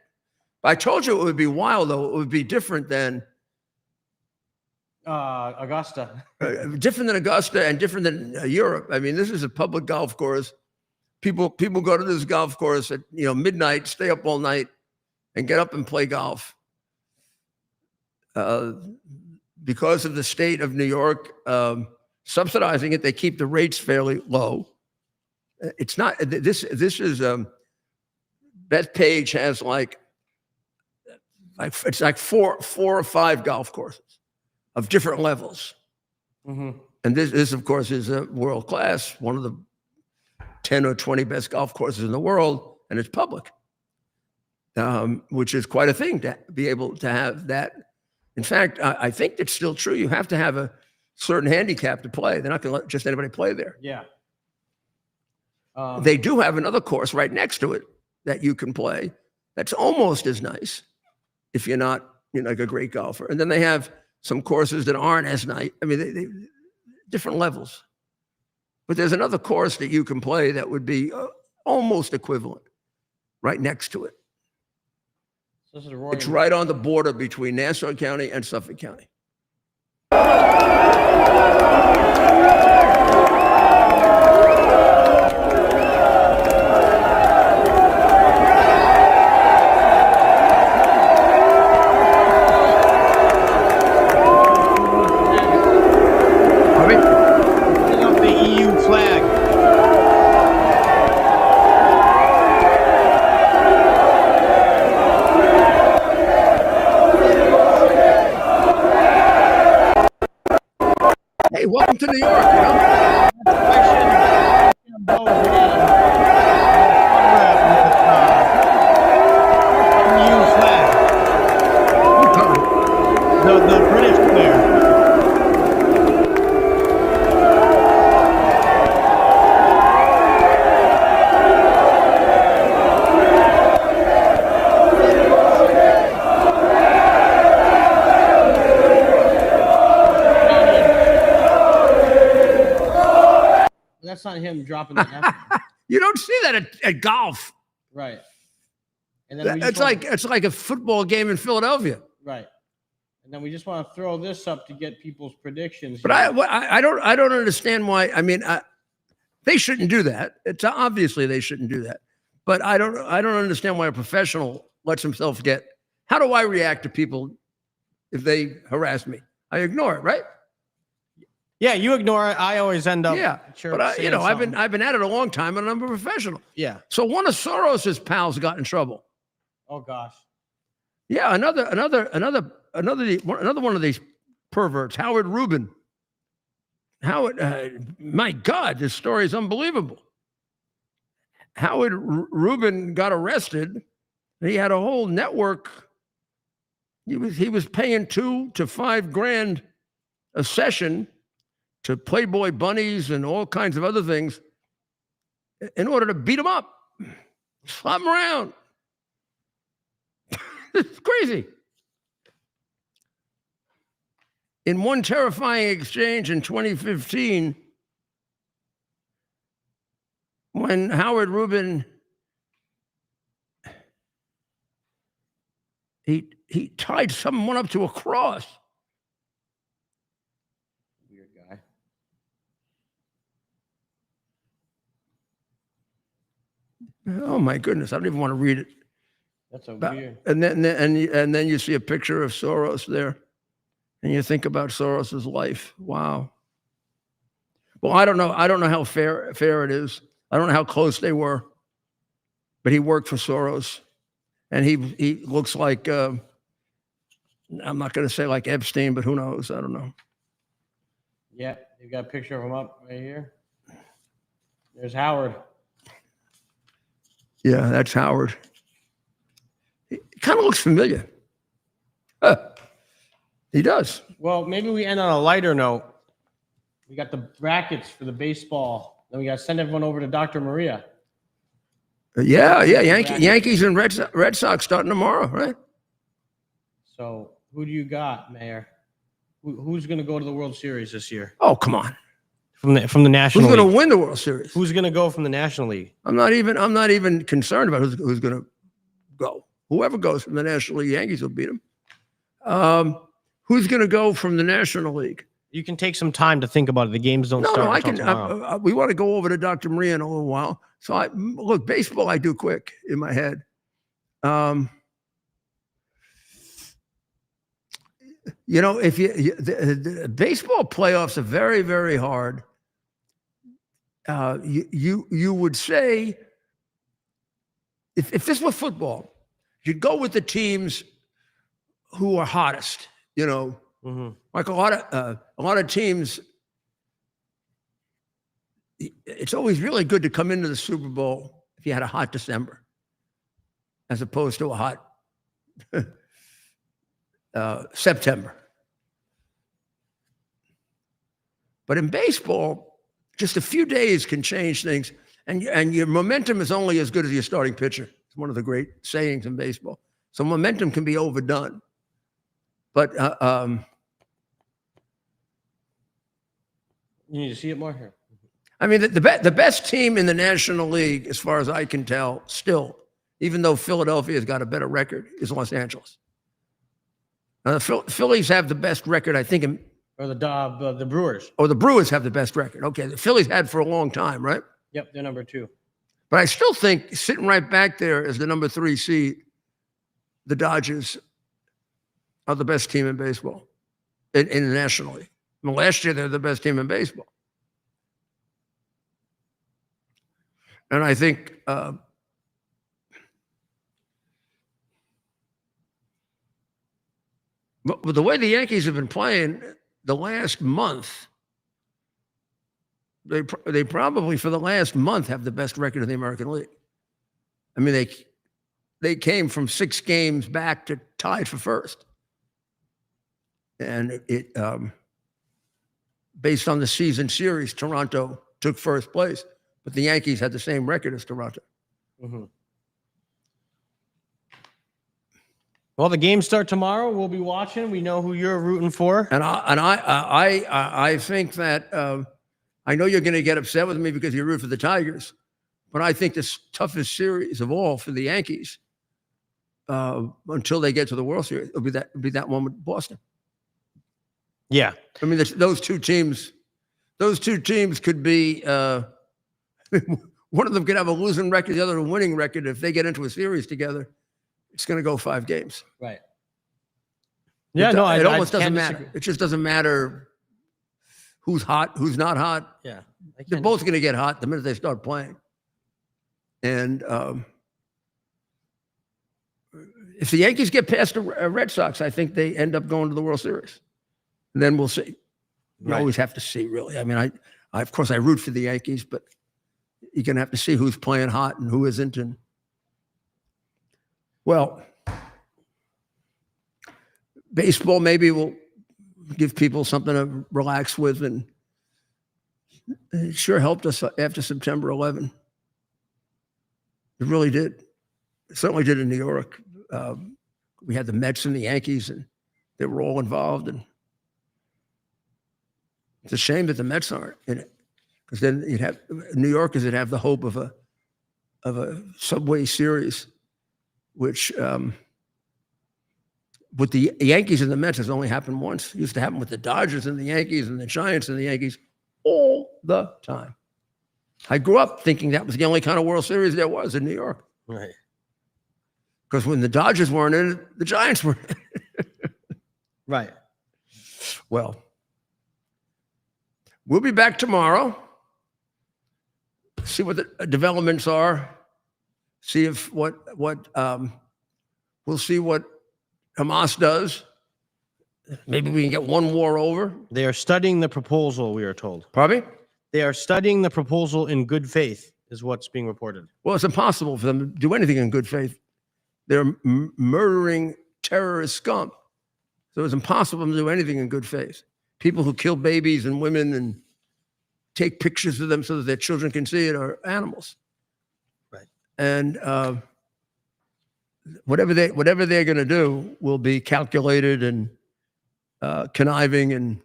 I told you it would be wild, though. It would be different than Augusta. Different than Augusta and different than Europe. I mean, this is a public golf course. People go to this golf course at midnight, stay up all night, and get up and play golf. Because of the state of New York subsidizing it, they keep the rates fairly low. It's not. This is Bethpage has like it's like four or five golf courses of different levels. Mm-hmm. And this, of course, is a world class, one of the 10 or 20 best golf courses in the world, and it's public, which is quite a thing to be able to have that. In fact, I think it's still true. You have to have a certain handicap to play. They're not going to let just anybody play there. Yeah. They do have another course right next to it that you can play that's almost as nice if you're not like a great golfer. And then they have some courses that aren't as nice. I mean, they different levels. But there's another course that you can play that would be almost equivalent right next to it. So this is Roy. It's right on the border between Nassau County and Suffolk County. Hey, welcome to New York, that's not him dropping the F-bomb. You don't see that at golf. Right. And then It's like a football game in Philadelphia. right. And then we just want to throw this up to get people's predictions. But I don't understand why. I mean, they shouldn't do that. It's obviously they shouldn't do that. But I don't understand why a professional lets himself get. How do I react to people if they harass me? I ignore it, right? Yeah, you ignore it. I always end up. Yeah, sure but saying I've something. been at it a long time, and I'm a professional. Yeah. So one of Soros's pals got in trouble. Oh gosh. Yeah, another one of these perverts, Howard Rubin. Howard, my God, this story is unbelievable. Howard Rubin got arrested. And he had a whole network. He was paying $2,000 to $5,000 a session to Playboy bunnies and all kinds of other things in order to beat him up, slap him around. It's crazy. In one terrifying exchange in 2015, when Howard Rubin he tied someone up to a cross. Weird guy. Oh my goodness, I don't even want to read it. That's weird. And then you see a picture of Soros there, and you think about Soros's life. Wow. Well, I don't know how fair it is. I don't know how close they were, but he worked for Soros, and he looks like I'm not going to say like Epstein, but who knows? I don't know. Yeah, you got a picture of him up right here. There's Howard. Yeah, that's Howard. He kind of looks familiar. He does. Well, maybe we end on a lighter note. We got the brackets for the baseball. Then we got to send everyone over to Dr. Maria. Yeah. Yankees and Red Sox starting tomorrow, right? So who do you got, Mayor? Who's going to go to the World Series this year? Oh, come on. From the National Who's League. going to win the World Series? Who's going to go from the National League? I'm not even concerned about who's going to go. Whoever goes from the National League, Yankees will beat them. Who's going to go from the National League? You can take some time to think about it. The games don't start I until can. tomorrow. We want to go over to Dr. Maria in a little while. So look, baseball I do quick in my head. If the baseball playoffs are very, very hard. You would say if this were football, you'd go with the teams who are hottest. Like a lot of teams. It's always really good to come into the Super Bowl if you had a hot December, as opposed to a hot September. But in baseball, just a few days can change things, and your momentum is only as good as your starting pitcher. It's one of the great sayings in baseball. So momentum can be overdone. But You need to see it more here. I mean, the best team in the National League, as far as I can tell, still, even though Philadelphia has got a better record, is Los Angeles. The Phillies have the best record, I think. Or the Brewers. Or the Brewers have the best record. Okay, the Phillies had for a long time, right? Yep, they're number 2. But I still think sitting right back there as the number 3 seed, the Dodgers are the best team in baseball, in the National League. Well, last year, they're the best team in baseball. And I think but the way the Yankees have been playing the last month, they probably for the last month have the best record in the American League. I mean, they came from 6 games back to tied for first. And it based on the season series, Toronto took first place, but the Yankees had the same record as Toronto. Mm-hmm. Well, the games start tomorrow. We'll be watching. We know who you're rooting for. And I think that I know you're going to get upset with me because you root for the Tigers, but I think the toughest series of all for the Yankees until they get to the World Series will be that one with Boston. Yeah. I mean, those two teams could be one of them could have a losing record, the other a winning record. If they get into a series together, it's going to go 5 games. Right. Yeah, no, it almost I doesn't can't matter. disagree. It just doesn't matter who's hot, who's not hot. Yeah. They're both going to get hot the minute they start playing. And if the Yankees get past the Red Sox, I think they end up going to the World Series. And then we'll see. You always have to see, really. I mean, I of course I root for the Yankees, but you're going to have to see who's playing hot and who isn't. And well, baseball maybe will give people something to relax with, and it sure helped us after September 11. It really did. It certainly did in New York. We had the Mets and the Yankees, and they were all involved. And it's a shame that the Mets aren't in it, because then you'd have New Yorkers that have the hope of a Subway Series, which with the Yankees and the Mets has only happened once. It used to happen with the Dodgers and the Yankees and the Giants and the Yankees all the time. I grew up thinking that was the only kind of World Series there was in New York. Right. Because when the Dodgers weren't in it, the Giants were in it. Right. Well, we'll be back tomorrow. See what the developments are. See if we'll see what Hamas does. Maybe we can get one war over. They are studying the proposal, we are told. Pardon me? They are studying the proposal in good faith, is what's being reported. Well, it's impossible for them to do anything in good faith. They're murdering terrorist scum. So it's impossible to do anything in good faith. People who kill babies and women and take pictures of them so that their children can see it are animals. Right. And whatever they're going to do will be calculated and conniving and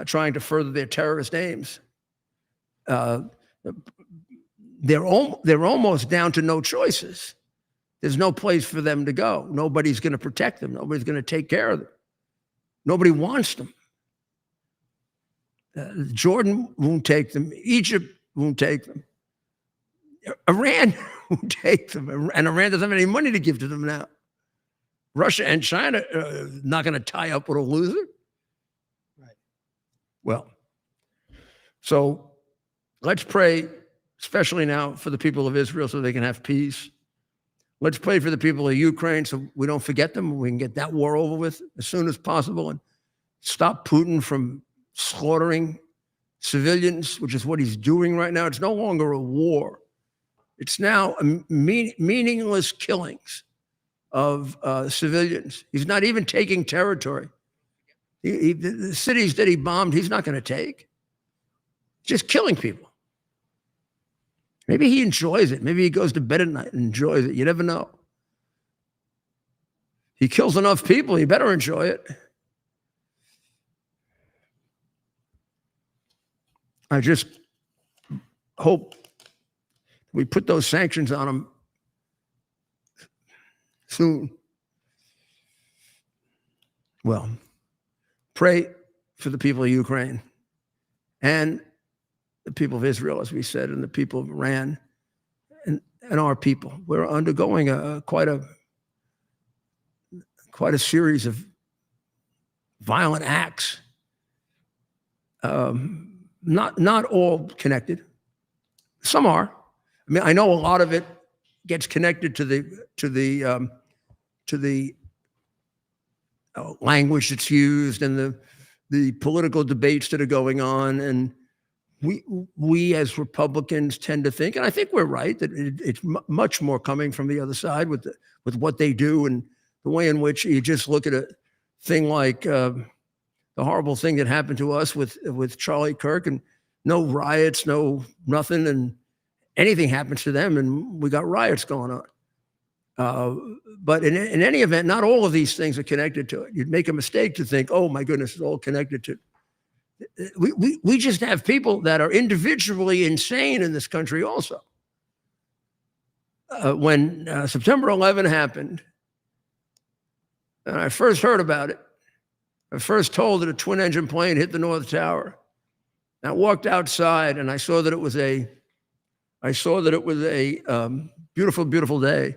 trying to further their terrorist aims. They're almost down to no choices. There's no place for them to go. Nobody's going to protect them. Nobody's going to take care of them. Nobody wants them. Jordan won't take them. Egypt won't take them. Iran won't take them. And Iran doesn't have any money to give to them now. Russia and China are not going to tie up with a loser. Right. Well, so let's pray, especially now, for the people of Israel so they can have peace. Let's pray for the people of Ukraine so we don't forget them. We can get that war over with as soon as possible and stop Putin from slaughtering civilians, which is what he's doing right now. It's no longer a war. It's now meaningless killings of civilians. He's not even taking territory. The cities that he bombed, he's not going to take. Just killing people. Maybe he enjoys it. Maybe he goes to bed at night and enjoys it. You never know. He kills enough people, he better enjoy it. I just hope we put those sanctions on him soon. Well, pray for the people of Ukraine and the people of Israel, as we said, and the people of Iran and our people. We're undergoing quite a series of violent acts. Not all connected. Some are. I mean, I know a lot of it gets connected to the language that's used and the political debates that are going on. And we as Republicans tend to think, and I think we're right, that it's much more coming from the other side with what they do and the way in which you just look at a thing like the horrible thing that happened to us with Charlie Kirk, and no riots, no nothing, and anything happens to them, and we got riots going on. But in any event, not all of these things are connected to it. You'd make a mistake to think, oh my goodness, it's all connected We just have people that are individually insane in this country also. When September 11 happened, and I first heard about it, I first told that a twin-engine plane hit the North Tower. I walked outside and I saw that it was a beautiful, beautiful day.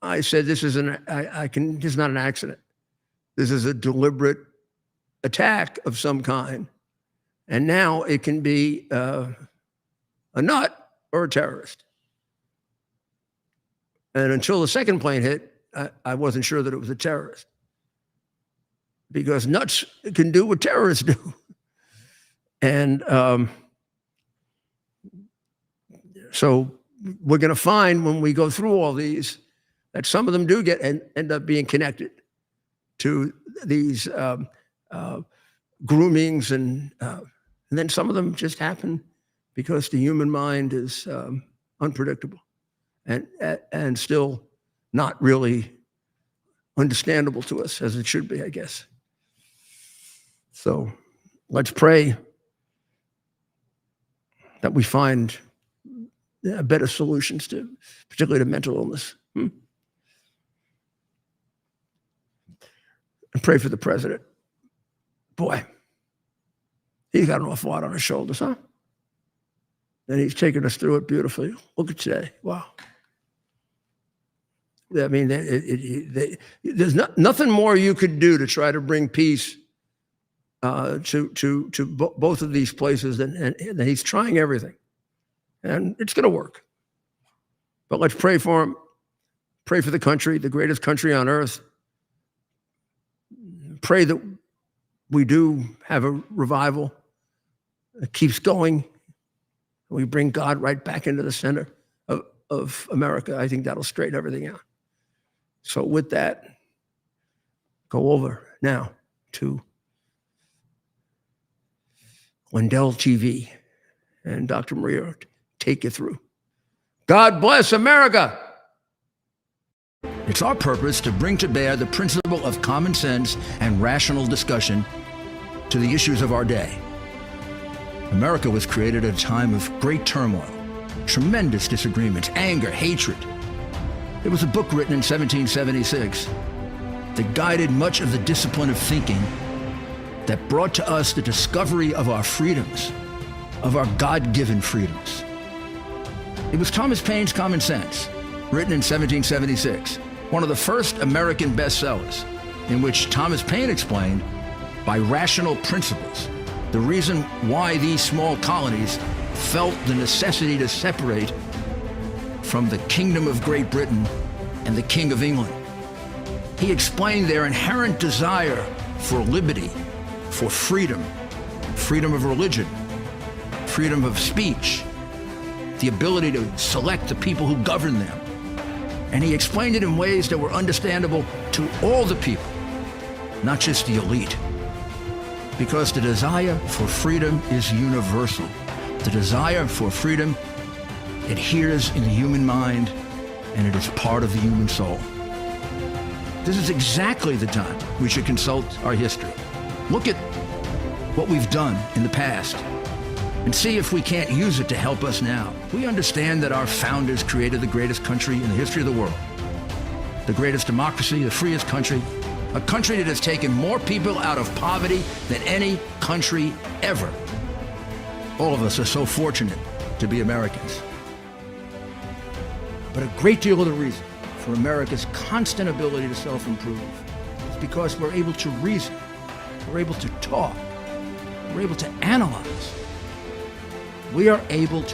I said, "This is this is not an accident. This is a deliberate attack of some kind, and now it can be a nut or a terrorist." And until the second plane hit, I wasn't sure that it was a terrorist, because nuts can do what terrorists do. And so we're going to find when we go through all these that some of them do end up being connected to these groomings, and then some of them just happen because the human mind is unpredictable and still not really understandable to us as it should be, I guess. So let's pray that we find better solutions to, particularly to mental illness. And pray for the president. Boy, he's got an awful lot on his shoulders, huh? And he's taken us through it beautifully. Look at today. Wow. I mean, there's nothing more you could do to try to bring peace to both of these places, and he's trying everything, and it's going to work. But let's pray for him. Pray for the country, the greatest country on earth. Pray that we do have a revival that keeps going. We bring God right back into the center of America. I think that'll straighten everything out. So with that, go over now to Lindell TV, and Dr. Maria will take you through. God bless America. It's our purpose to bring to bear the principle of common sense and rational discussion to the issues of our day. America was created at a time of great turmoil, tremendous disagreements, anger, hatred. There was a book written in 1776 that guided much of the discipline of thinking that brought to us the discovery of our freedoms, of our God-given freedoms. It was Thomas Paine's Common Sense, written in 1776, one of the first American bestsellers, in which Thomas Paine explained, by rational principles, the reason why these small colonies felt the necessity to separate from the Kingdom of Great Britain and the King of England. He explained their inherent desire for liberty, for freedom, freedom of religion, freedom of speech, the ability to select the people who govern them. And he explained it in ways that were understandable to all the people, not just the elite. Because the desire for freedom is universal. The desire for freedom adheres in the human mind, and it is part of the human soul. This is exactly the time we should consult our history. Look at what we've done in the past and see if we can't use it to help us now. We understand that our founders created the greatest country in the history of the world, the greatest democracy, the freest country, a country that has taken more people out of poverty than any country ever. All of us are so fortunate to be Americans. But a great deal of the reason for America's constant ability to self-improve is because we're able to reason, we're able to talk, we're able to analyze. We are able to